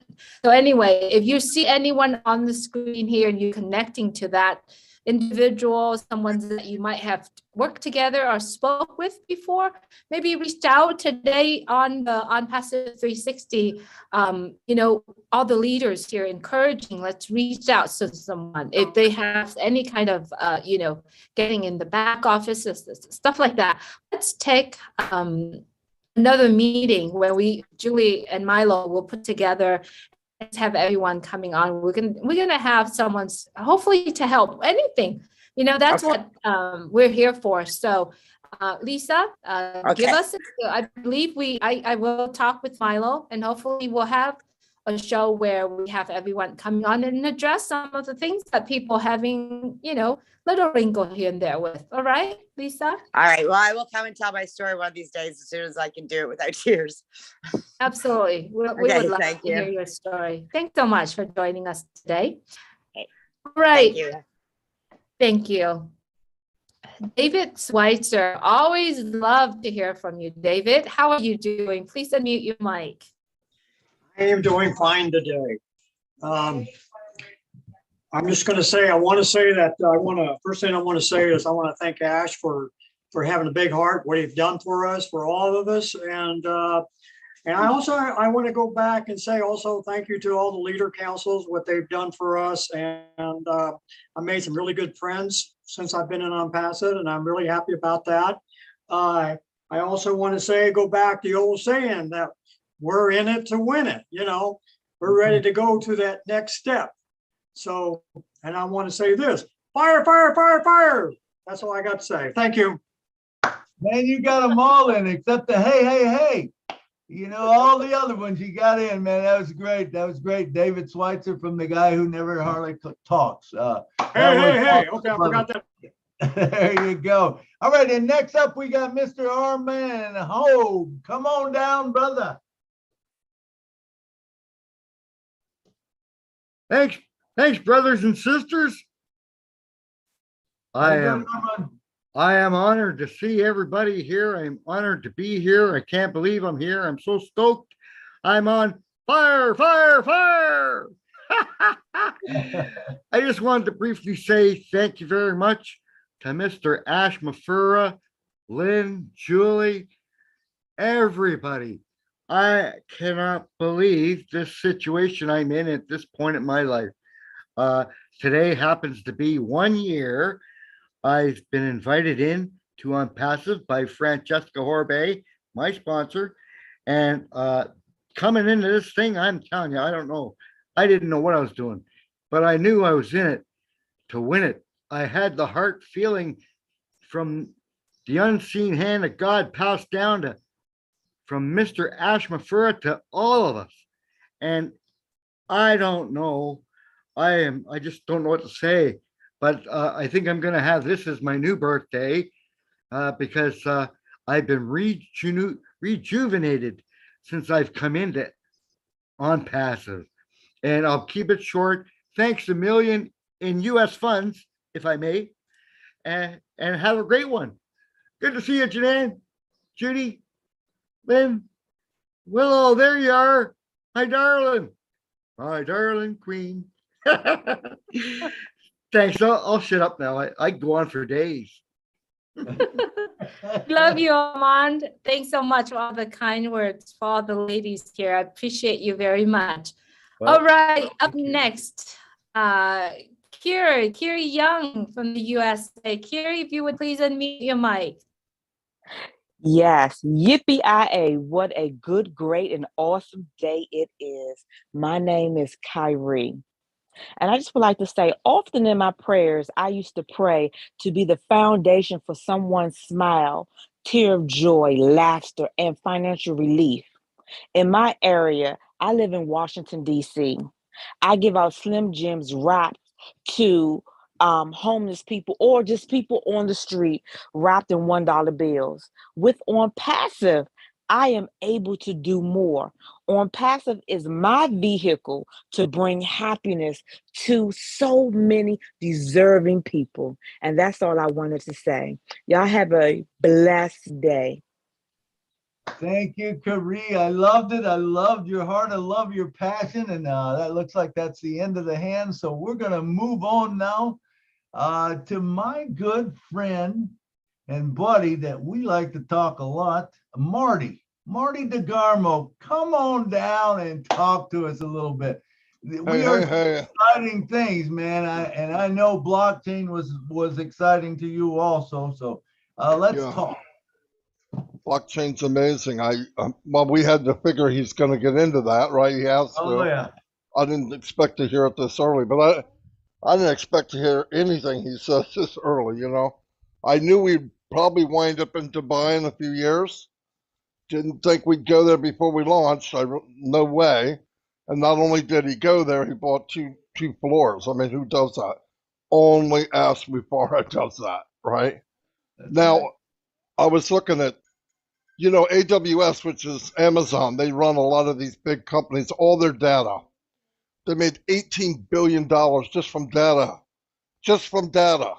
So anyway, if you see anyone on the screen here and you're connecting to that individuals, someone that you might have worked together or spoke with before, maybe reached out today on the On Passive 360. You know, all the leaders here encouraging, let's reach out to someone if they have any kind of, you know, getting in the back office, stuff like that. Let's take another meeting where Julie and Milo will put together, have everyone coming on. We're gonna have someone's hopefully to help anything. You know, that's what we're here for. So Lisa, give us, I believe I will talk with Milo, and hopefully we'll have a show where we have everyone coming on and address some of the things that people having, you know, little wrinkle here and there with. All right, Lisa? All right. Well, I will come and tell my story one of these days as soon as I can do it without tears. Absolutely. We would love to hear your story. Thanks so much for joining us today. Okay. All right. Thank you. Thank you. David Schweitzer, always love to hear from you, David. How are you doing? Please unmute your mic. I am doing fine today. I'm just going to say, I want to say that first thing I want to say is I want to thank Ash for having a big heart, what he's done for us, for all of us. And I want to go back and say also thank you to all the leader councils, what they've done for us. And I made some really good friends since I've been in Unpassive, and I'm really happy about that. I also want to say, go back to the old saying that we're in it to win it. You know, we're ready to go to that next step. So, and I want to say this, fire, fire, fire, fire. That's all I got to say. Thank you. Man, you got them all in except the hey, hey, hey. You know, all the other ones you got in, man. That was great. That was great. David Schweitzer from the guy who never hardly talks. Hey. Okay, I forgot that. There you go. All right, and next up we got Mr. Armand Hogue. Come on down, brother. Thanks, brothers and sisters. I am honored to see everybody here. I'm honored to be here. I can't believe I'm here. I'm so stoked. I'm on fire, fire, fire. I just wanted to briefly say thank you very much to Mr. Ash Mafura, Lynn, Julie, everybody. I cannot believe this situation I'm in at this point in my life. Today happens to be 1 year. I've been invited in to Unpassive by Francesca Horbe, my sponsor. And coming into this thing, I'm telling you, I don't know. I didn't know what I was doing, but I knew I was in it to win it. I had the heart feeling from the unseen hand of God passed down from Mr. Ash Mafura to all of us. And I don't know. I just don't know what to say. But I think I'm going to have this as my new birthday because I've been rejuvenated since I've come into Unpassive. And I'll keep it short. Thanks a million in U.S. funds, if I may. And have a great one. Good to see you, Janine, Judy, Lynn, Willow. There you are. My darling queen. Thanks. I'll shut up now. I go on for days. Love you, Armand. Thanks so much for all the kind words for all the ladies here. I appreciate you very much. Well, all right, up next, Kiri Young from the USA. Kiri, if you would please unmute your mic. Yes, yippee-i-a, what a good, great, and awesome day it is. My name is Kyrie. And I just would like to say, often in my prayers, I used to pray to be the foundation for someone's smile, tear of joy, laughter, and financial relief. In my area, I live in Washington, D.C. I give out Slim Jims wrapped to homeless people or just people on the street wrapped in $1 bills. With Unpassive, I am able to do more. Unpassive is my vehicle to bring happiness to so many deserving people. And that's all I wanted to say. Y'all have a blessed day. Thank you, Kari. I loved it. I loved your heart. I love your passion. And that looks like that's the end of the hand. So we're going to move on now. To my good friend and buddy that we like to talk a lot, Marty DeGarmo, come on down and talk to us a little bit. We are exciting things, man. I know blockchain was exciting to you also. So let's talk. Blockchain's amazing. Well, we had to figure he's going to get into that, right? He has to. Oh yeah. I didn't expect to hear it this early, but I didn't expect to hear anything he says this early. You know, I knew we'd probably wind up in Dubai in a few years. Didn't think we'd go there before we launched. No way. And not only did he go there, he bought two floors. I mean, who does that? Only Ask Mufara does that, right? Now, I was looking at, you know, AWS, which is Amazon. They run a lot of these big companies, all their data. They made $18 billion just from data. Just from data.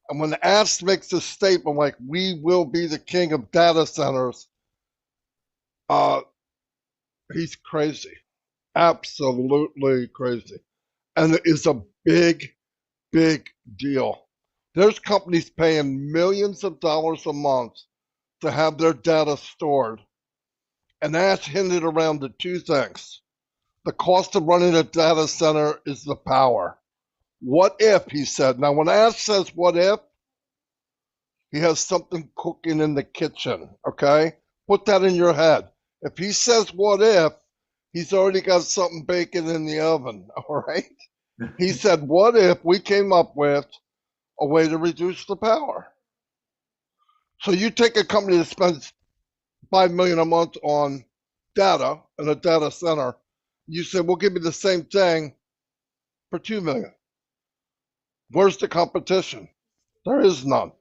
And when Ask makes this statement like, we will be the king of data centers, he's crazy. Absolutely crazy. And it is a big, big deal. There's companies paying millions of dollars a month to have their data stored. And Ash hinted around to two things. The cost of running a data center is the power. What if, he said. Now, when Ash says what if, he has something cooking in the kitchen, okay? Put that in your head. If he says what if, he's already got something baking in the oven, all right? He said, what if we came up with a way to reduce the power? So you take a company that spends $5 million a month on data in a data center, you say, we'll give you the same thing for $2 million. Where's the competition? There is none.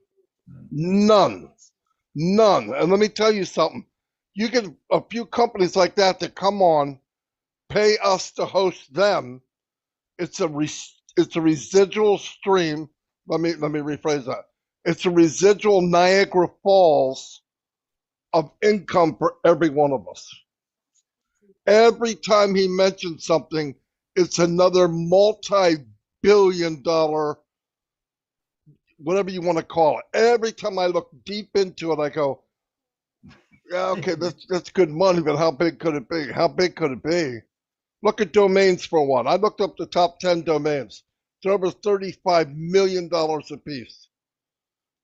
None. None. And let me tell you something. You get a few companies like that that come on, pay us to host them. It's a residual stream. Let me rephrase that. It's a residual Niagara Falls of income for every one of us. Every time he mentions something, it's another multi-billion-dollar, whatever you want to call it. Every time I look deep into it, I go, yeah, okay, that's good money, but how big could it be? How big could it be? Look at domains for one. I looked up the top 10 domains. They're over $35 million a piece.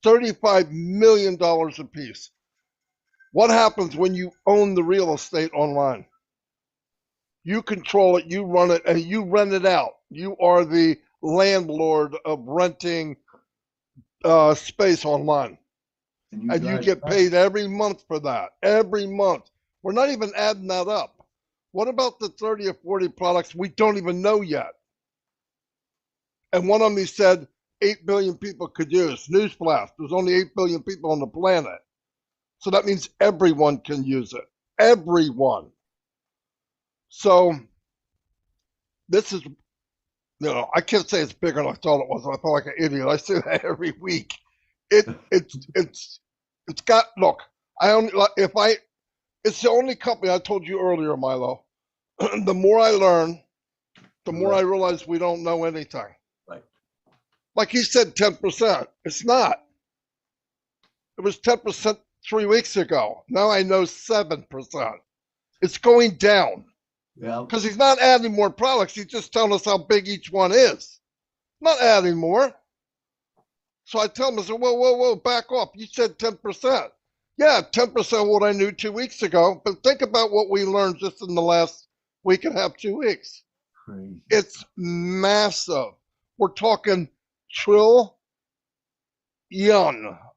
$35 million a piece. What happens when you own the real estate online? You control it, you run it, and you rent it out. You are the landlord of renting space online. And you get paid every month for that. Every month. We're not even adding that up. What about the 30 or 40 products we don't even know yet? And one of them he said 8 billion people could use. Newsflash, there's only 8 billion people on the planet. So that means everyone can use it. Everyone. So this is, you know, I can't say it's bigger than I thought it was. I feel like an idiot. I say that every week. It's got, look, it's the only company I told you earlier, Milo. The more I learn, the more I realize we don't know anything. Right. Like he said, 10%. It's not. It was 10% 3 weeks ago. Now I know 7%. It's going down. Yeah. Because he's not adding more products. He's just telling us how big each one is. Not adding more. So I tell him, I said, whoa, back off. You said 10%. Yeah, 10% what I knew 2 weeks ago. But think about what we learned just in the last week and a half, 2 weeks. Crazy. It's massive. We're talking trillion.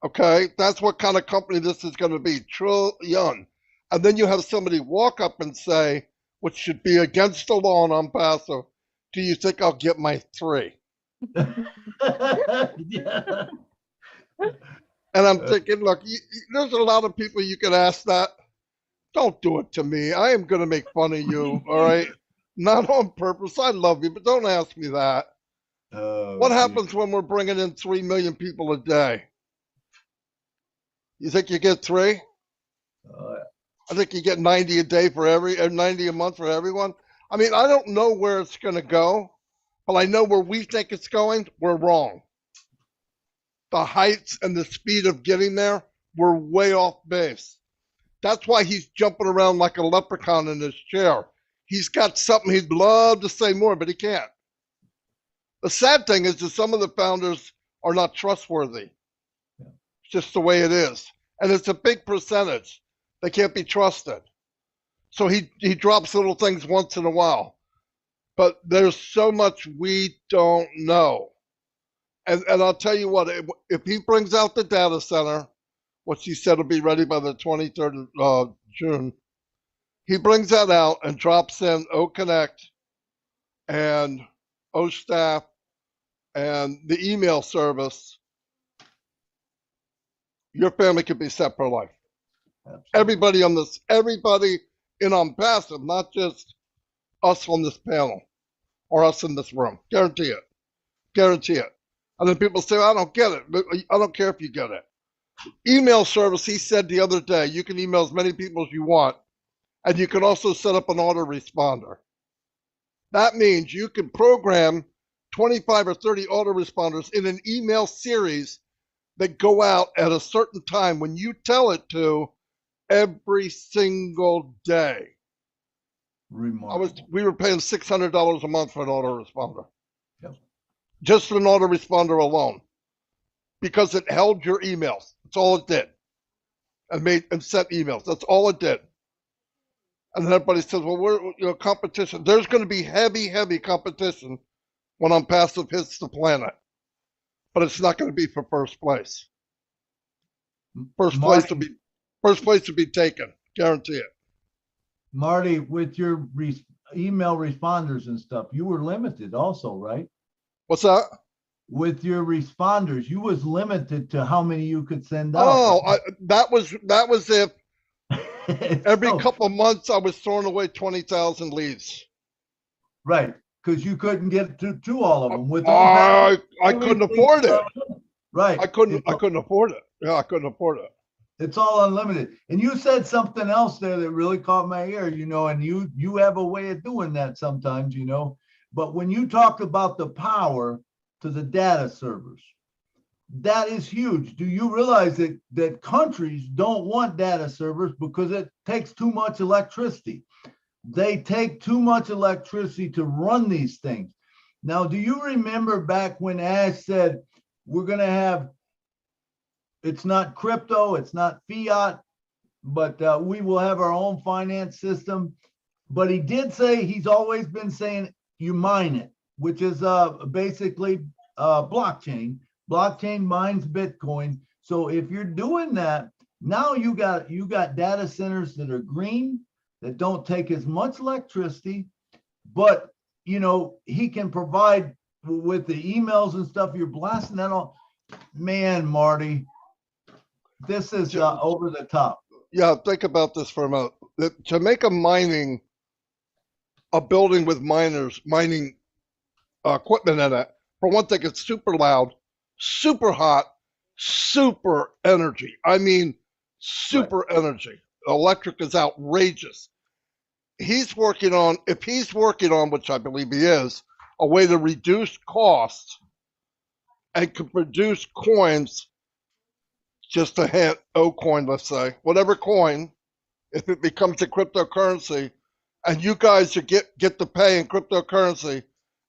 Okay, that's what kind of company this is going to be. Trillion. And then you have somebody walk up and say, which should be against the law and I'm passive, do you think I'll get my 3? Yeah. And I'm thinking, look, there's a lot of people you could ask that. Don't do it to me. I am going to make fun of you, all right? Not on purpose. I love you, but don't ask me that. What happens when we're bringing in 3 million people a day? You think you get 3? I think you get 90 a day for 90 a month for everyone. I mean, I don't know where it's going to go, but I know where we think it's going, we're wrong. the heights and the speed of getting there were way off base. That's why he's jumping around like a leprechaun in his chair. He's got something he'd love to say more, but he can't. The sad thing is that some of the founders are not trustworthy. It's just the way it is. And it's a big percentage. They can't be trusted. So he drops little things once in a while. But there's so much we don't know. And I'll tell you what, if he brings out the data center, which he said will be ready by the 23rd of June, he brings that out and drops in OConnect and OStaff and the email service, your family could be set for life. Everybody in Unpassive, not just us on this panel or us in this room. Guarantee it. Guarantee it. And then people say, I don't get it. But I don't care if you get it. Email service, he said the other day, you can email as many people as you want, and you can also set up an autoresponder. That means you can program 25 or 30 autoresponders in an email series that go out at a certain time when you tell it to every single day. We were paying $600 a month for an autoresponder. Yep. Just an autoresponder alone. Because it held your emails. That's all it did. And sent emails. That's all it did. And then everybody says, well, we're competition. There's going to be heavy, heavy competition when Unpassive hits the planet. But it's not going to be for first place. First place to be taken. Guarantee it. Marty, with your email responders and stuff, you were limited also, right? What's that? With your responders, you was limited to how many you could send out. Oh, that was if every couple of months I was throwing away 20,000 leads. Right, because you couldn't get to all of them. With I couldn't afford it. Right. I couldn't afford it. Yeah, I couldn't afford it. It's all unlimited. And you said something else there that really caught my ear, and you have a way of doing that sometimes, But when you talk about the power to the data servers, that is huge. Do you realize that countries don't want data servers because it takes too much electricity? They take too much electricity to run these things. Now, do you remember back when Ash said, we're going to have, it's not crypto, it's not fiat, but we will have our own finance system. But he did say, he's always been saying, you mine it, which is basically blockchain. Blockchain mines Bitcoin. So if you're doing that, now you got data centers that are green, that don't take as much electricity, but he can provide with the emails and stuff. You're blasting that on. Man, Marty, this is over the top. Yeah, think about this for a moment. To make a building with mining equipment in it, for one thing, it's super loud, super hot, super energy. I mean, super energy. Electric is outrageous. If he's working on, which I believe he is, a way to reduce costs and can produce coins, just a hint, O coin, let's say, whatever coin, if it becomes a cryptocurrency, and you guys get to pay in cryptocurrency,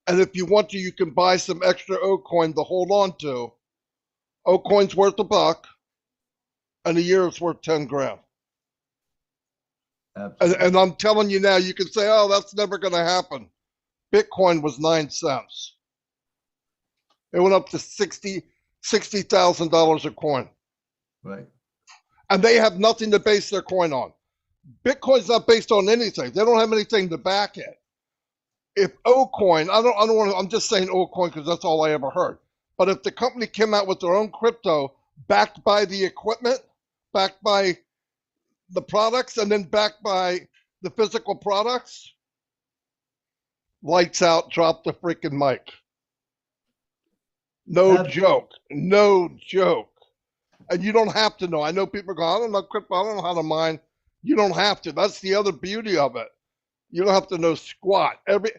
and if you want to, you can buy some extra O coin to hold on to. O coin's worth $1, and a year it's worth 10 grand. And I'm telling you now, you can say, oh, that's never going to happen. Bitcoin was 9 cents. It went up to $60,000 a coin. Right. And they have nothing to base their coin on. Bitcoin's not based on anything. They don't have anything to back it. If O-Coin, I don't want to, I'm just saying O-Coin because that's all I ever heard. But if the company came out with their own crypto backed by the equipment, backed by the products, and then backed by the physical products, lights out, drop the freaking mic. No joke. No joke. And you don't have to know. I know people go, I don't know crypto, I don't know how to mine. You don't have to. That's the other beauty of it. You don't have to know squat. And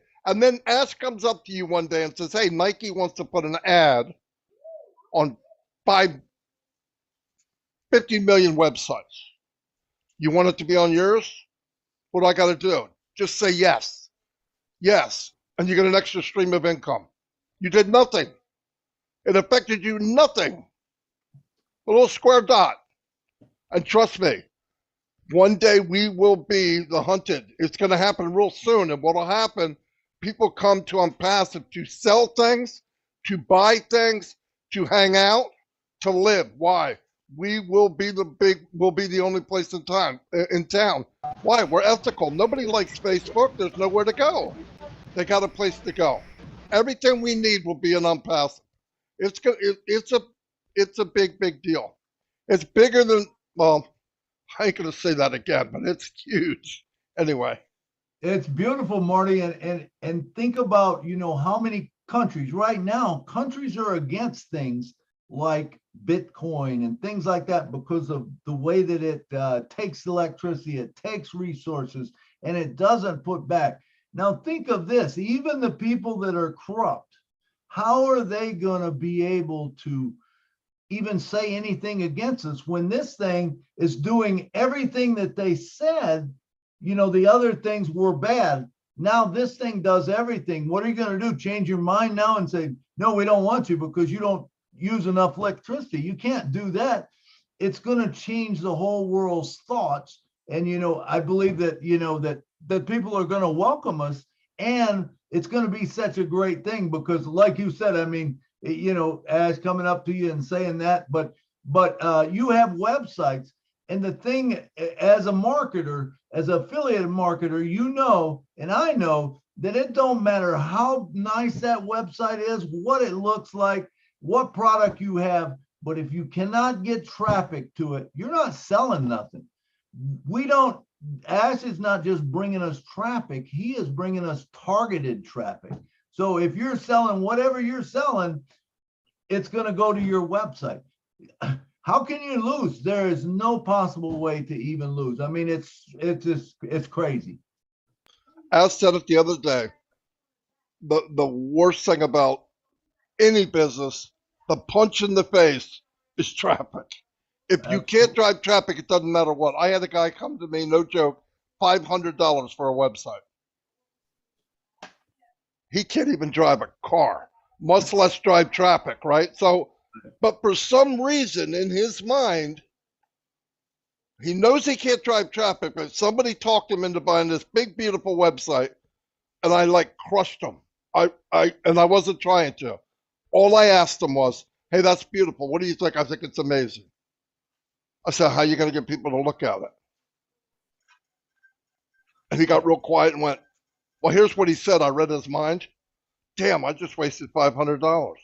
then Ash comes up to you one day and says, hey, Nike wants to put an ad on buy 50 million websites. You want it to be on yours? What do I got to do? Just say yes. Yes. And you get an extra stream of income. You did nothing. It affected you nothing. A little square dot. And trust me, one day we will be the hunted. It's going to happen real soon. And what will happen, people come to Unpassive to sell things, to buy things, to hang out, to live. Why? We will be we'll be the only place in town. Why? We're ethical. Nobody likes Facebook. There's nowhere to go. They got a place to go. Everything we need will be in Unpassive. It's a big deal. It's bigger than, well, I ain't gonna say that again, but it's huge. Anyway. It's beautiful, Marty, and think about, how many countries right now, countries are against things like Bitcoin and things like that because of the way that it takes electricity, it takes resources, and it doesn't put back. Now think of this, even the people that are corrupt, how are they gonna be able to even say anything against us when this thing is doing everything that they said, the other things were bad. Now this thing does everything. What are you going to do? Change your mind now and say, no, we don't want you because you don't use enough electricity. You can't do that. It's going to change the whole world's thoughts. And, I believe that, that people are going to welcome us, and it's going to be such a great thing because like you said, I mean, as coming up to you and saying that, but you have websites, and the thing as a marketer, as an affiliate marketer, and I know that it don't matter how nice that website is, what it looks like, what product you have, but if you cannot get traffic to it, you're not selling nothing. Ash is not just bringing us traffic, he is bringing us targeted traffic. So if you're selling whatever you're selling, it's going to go to your website. How can you lose? There is no possible way to even lose. I mean, it's crazy. As said it the other day, the worst thing about any business, the punch in the face, is traffic. If you can't drive traffic, it doesn't matter what. I had a guy come to me, no joke, $500 for a website. He can't even drive a car, much less drive traffic, right? So, but for some reason in his mind, he knows he can't drive traffic, but somebody talked him into buying this big, beautiful website, and I crushed him. I wasn't trying to. All I asked him was, hey, that's beautiful. What do you think? I think it's amazing. I said, how are you going to get people to look at it? And he got real quiet and went, well, here's what he said. I read his mind. Damn, I just wasted $500.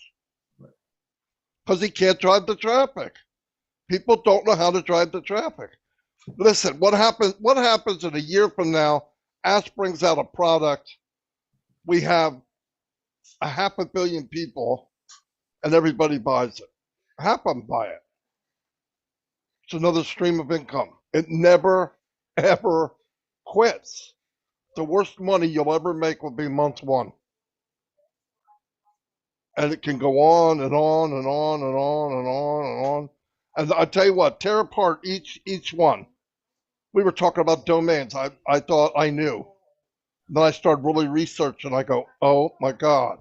Because he can't drive the traffic. People don't know how to drive the traffic. Listen, what happens in a year from now? Ash brings out a product. We have 500 million people, and everybody buys it. Half of them buy it. It's another stream of income. It never, ever quits. The worst money you'll ever make will be month one. And it can go on and on and on and on and on and on. And I tell you what, tear apart each one. We were talking about domains. I thought I knew. Then I started really researching. I go, oh my God.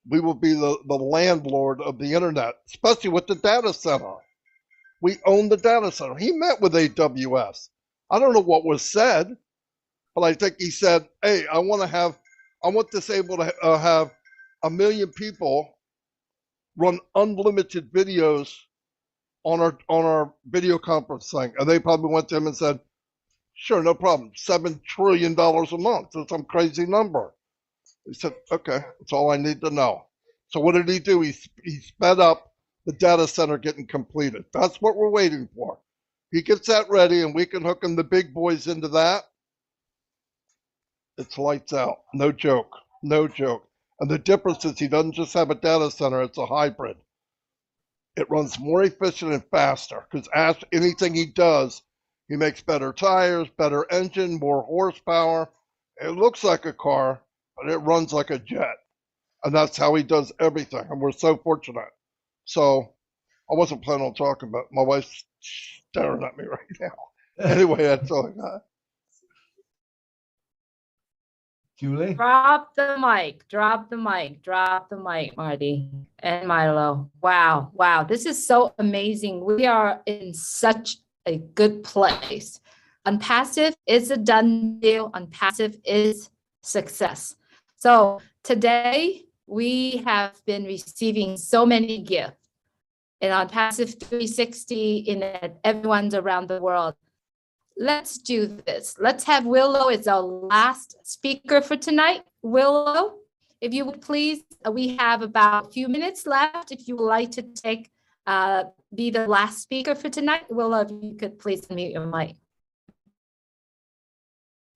We will be the landlord of the internet, especially with the data center. We own the data center. He met with AWS. I don't know what was said, but I think he said, hey, I want this able to have 1 million people run unlimited videos on our video conference thing. And they probably went to him and said, sure, no problem. $7 trillion a month. That's some crazy number. He said, okay, that's all I need to know. So what did he do? He sped up the data center getting completed. That's what we're waiting for. He gets that ready and we can hook him the big boys into that. It's lights out. No joke. No joke. And the difference is he doesn't just have a data center, it's a hybrid. It runs more efficient and faster because anything he does, he makes better tires, better engine, more horsepower. It looks like a car, but it runs like a jet. And that's how he does everything. And we're so fortunate. So I wasn't planning on talking, but my wife's staring at me right now. Anyway, that's all I got. Julie? Drop the mic, drop the mic, drop the mic, Marty and Milo. Wow, wow, this is so amazing. We are in such a good place. Unpassive is a done deal. Unpassive is success. So today we have been receiving so many gifts in Unpassive 360 in that everyone's around the world. Let's do this. Let's have Willow as our last speaker for tonight. Willow, if you would please, we have about a few minutes left. If you would like to be the last speaker for tonight, Willow, if you could please unmute your mic.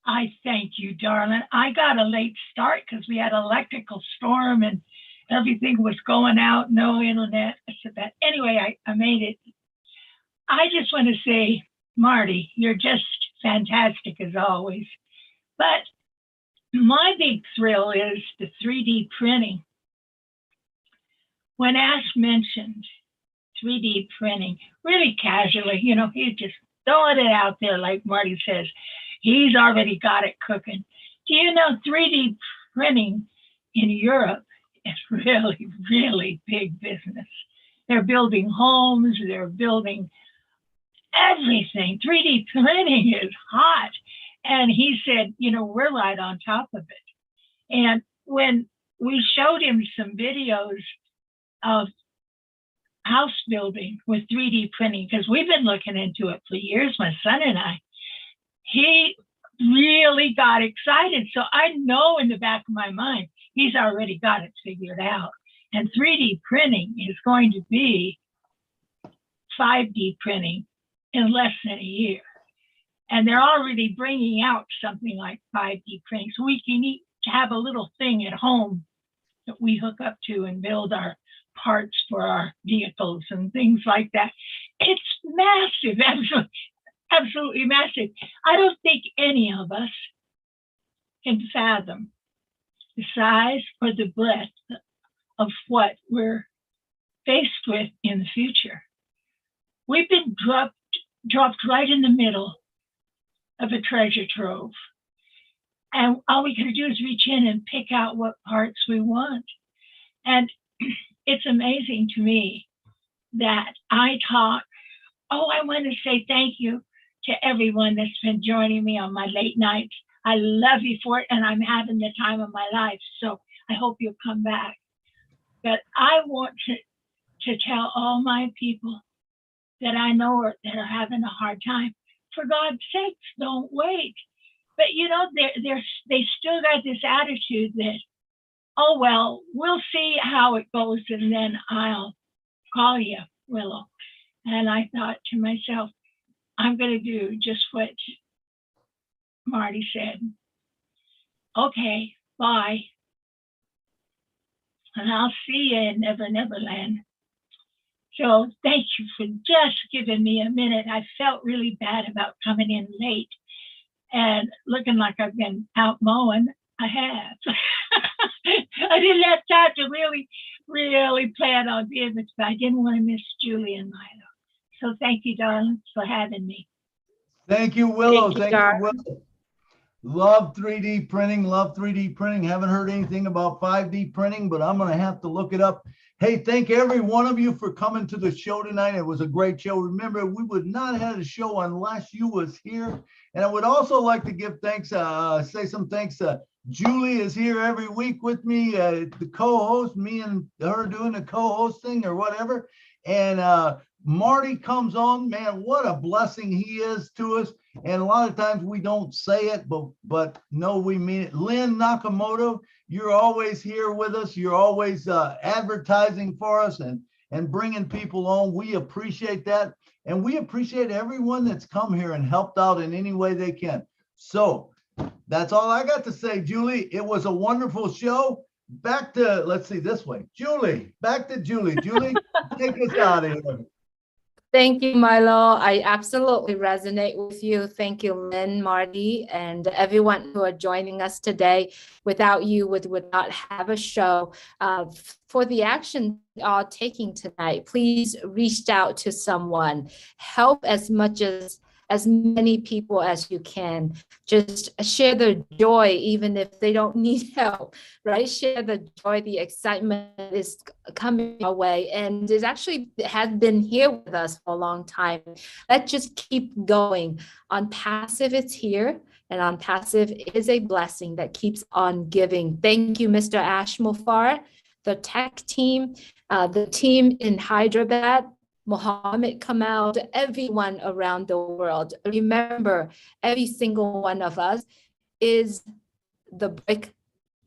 I thank you, darling. I got a late start because we had an electrical storm and everything was going out, no internet. But anyway, I made it. I just want to say, Marty, you're just fantastic as always. But my big thrill is the 3D printing. When Ash mentioned 3D printing, really casually, you know, he just throwing it out there like Marty says. He's already got it cooking. Do you know 3D printing in Europe is really, really big business. They're building homes, they're building everything. 3D printing is hot. And he said, you know, we're right on top of it. And when we showed him some videos of house building with 3D printing, because we've been looking into it for years, my son and I, he really got excited. So I know in the back of my mind, he's already got it figured out. And 3D printing is going to be 5D printing in less than a year. And they're already bringing out something like 5D printing. So we can have a little thing at home that we hook up to and build our parts for our vehicles and things like that. It's massive, absolutely massive. I don't think any of us can fathom the size or the breadth of what we're faced with in the future. We've been dropped right in the middle of a treasure trove. And all we can do is reach in and pick out what parts we want. And it's amazing to me that I talk. Oh, I want to say thank you to everyone that's been joining me on my late nights. I love you for it, and I'm having the time of my life. So I hope you'll come back. But I want to tell all my people that I know that are having a hard time, for God's sakes, don't wait. But you know, they still got this attitude that, oh, well, we'll see how it goes and then I'll call you, Willow. And I thought to myself, I'm going to do just what Marty said. Okay, bye. And I'll see you in Never Never Land. So thank you for just giving me a minute. I felt really bad about coming in late and looking like I've been out mowing. I have. I didn't have time to really plan on being this, but I didn't want to miss Julie and Milo. So thank you, darling, for having me. Thank you, Willow. Thank you, Thank you, Willow. Love 3D printing, love 3D printing. Haven't heard anything about 5D printing, but I'm going to have to look it up. Hey, thank every one of you for coming to the show tonight. It was a great show. Remember, we would not have had a show unless you was here. And I would also like to give thanks, say some thanks. Julie is here every week with me, the co-host, me and her doing the co-hosting or whatever. And Marty comes on, man, what a blessing he is to us. And a lot of times we don't say it, but no, we mean it. Lynn Nakamoto, you're always here with us. You're always advertising for us and bringing people on. We appreciate that. And we appreciate everyone that's come here and helped out in any way they can. So that's all I got to say, Julie. It was a wonderful show. Back to, let's see, this way. Julie, back to Julie. Julie, take us out of here. Thank you, Milo. I absolutely resonate with you. Thank you, Lynn, Marty, and everyone who are joining us today. Without you, we would not have a show. For the action you are taking tonight, please reach out to someone. Help as many people as you can. Just share the joy, even if they don't need help, right? Share the joy, the excitement is coming our way, and it actually has been here with us for a long time. Let's just keep going. On Passive, it's here, and On Passive is a blessing that keeps on giving. Thank you, Mr. Ash Mufar, the tech team, the team in Hyderabad, Mohammed Kamal, to everyone around the world. Remember, every single one of us is the brick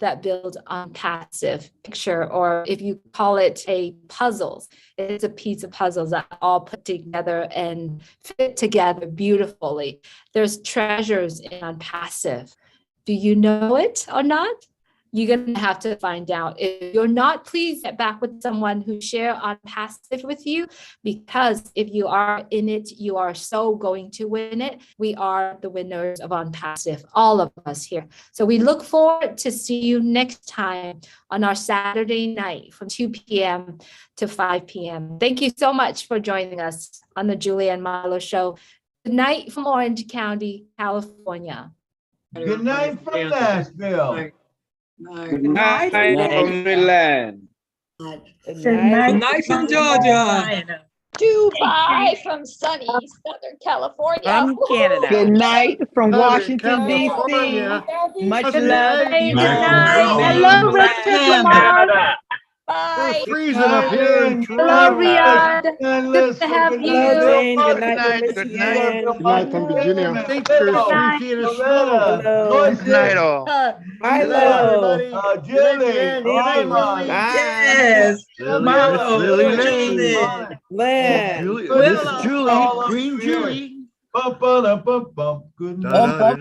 that builds On Passive picture, or if you call it a puzzles, it's a piece of puzzles that all put together and fit together beautifully. There's treasures in On Passive. Do you know it or not? You're going to have to find out. If you're not, please get back with someone who share On Passive with you, because if you are in it, you are so going to win it. We are the winners of On Passive, all of us here. So we look forward to see you next time on our Saturday night from 2 p.m. to 5 p.m. Thank you so much for joining us on the Julie and Milo Show. Good night from Orange County, California. Good night from Nashville. Good night from Milan. Good night from Georgia. Dubai from sunny Southern California. From Canada. Good night from Southern Washington, D.C. California. Much Good love. night. to all. Hello, Richard Lamar. We're Bye. freezing up here in Hello, Toronto. Riyadh. Good to have Hello, you. Jane. Good night, Miss Good night from Virginia. I think there's 3 feet of snow. Hello. Good night, all. Milo. Julie, Mama, Yes. Milo. Lily, Lynn. Julie, Miss Julie, Queen Julie. Bum, ba, da, bum, bum. Good night. Da, da, da,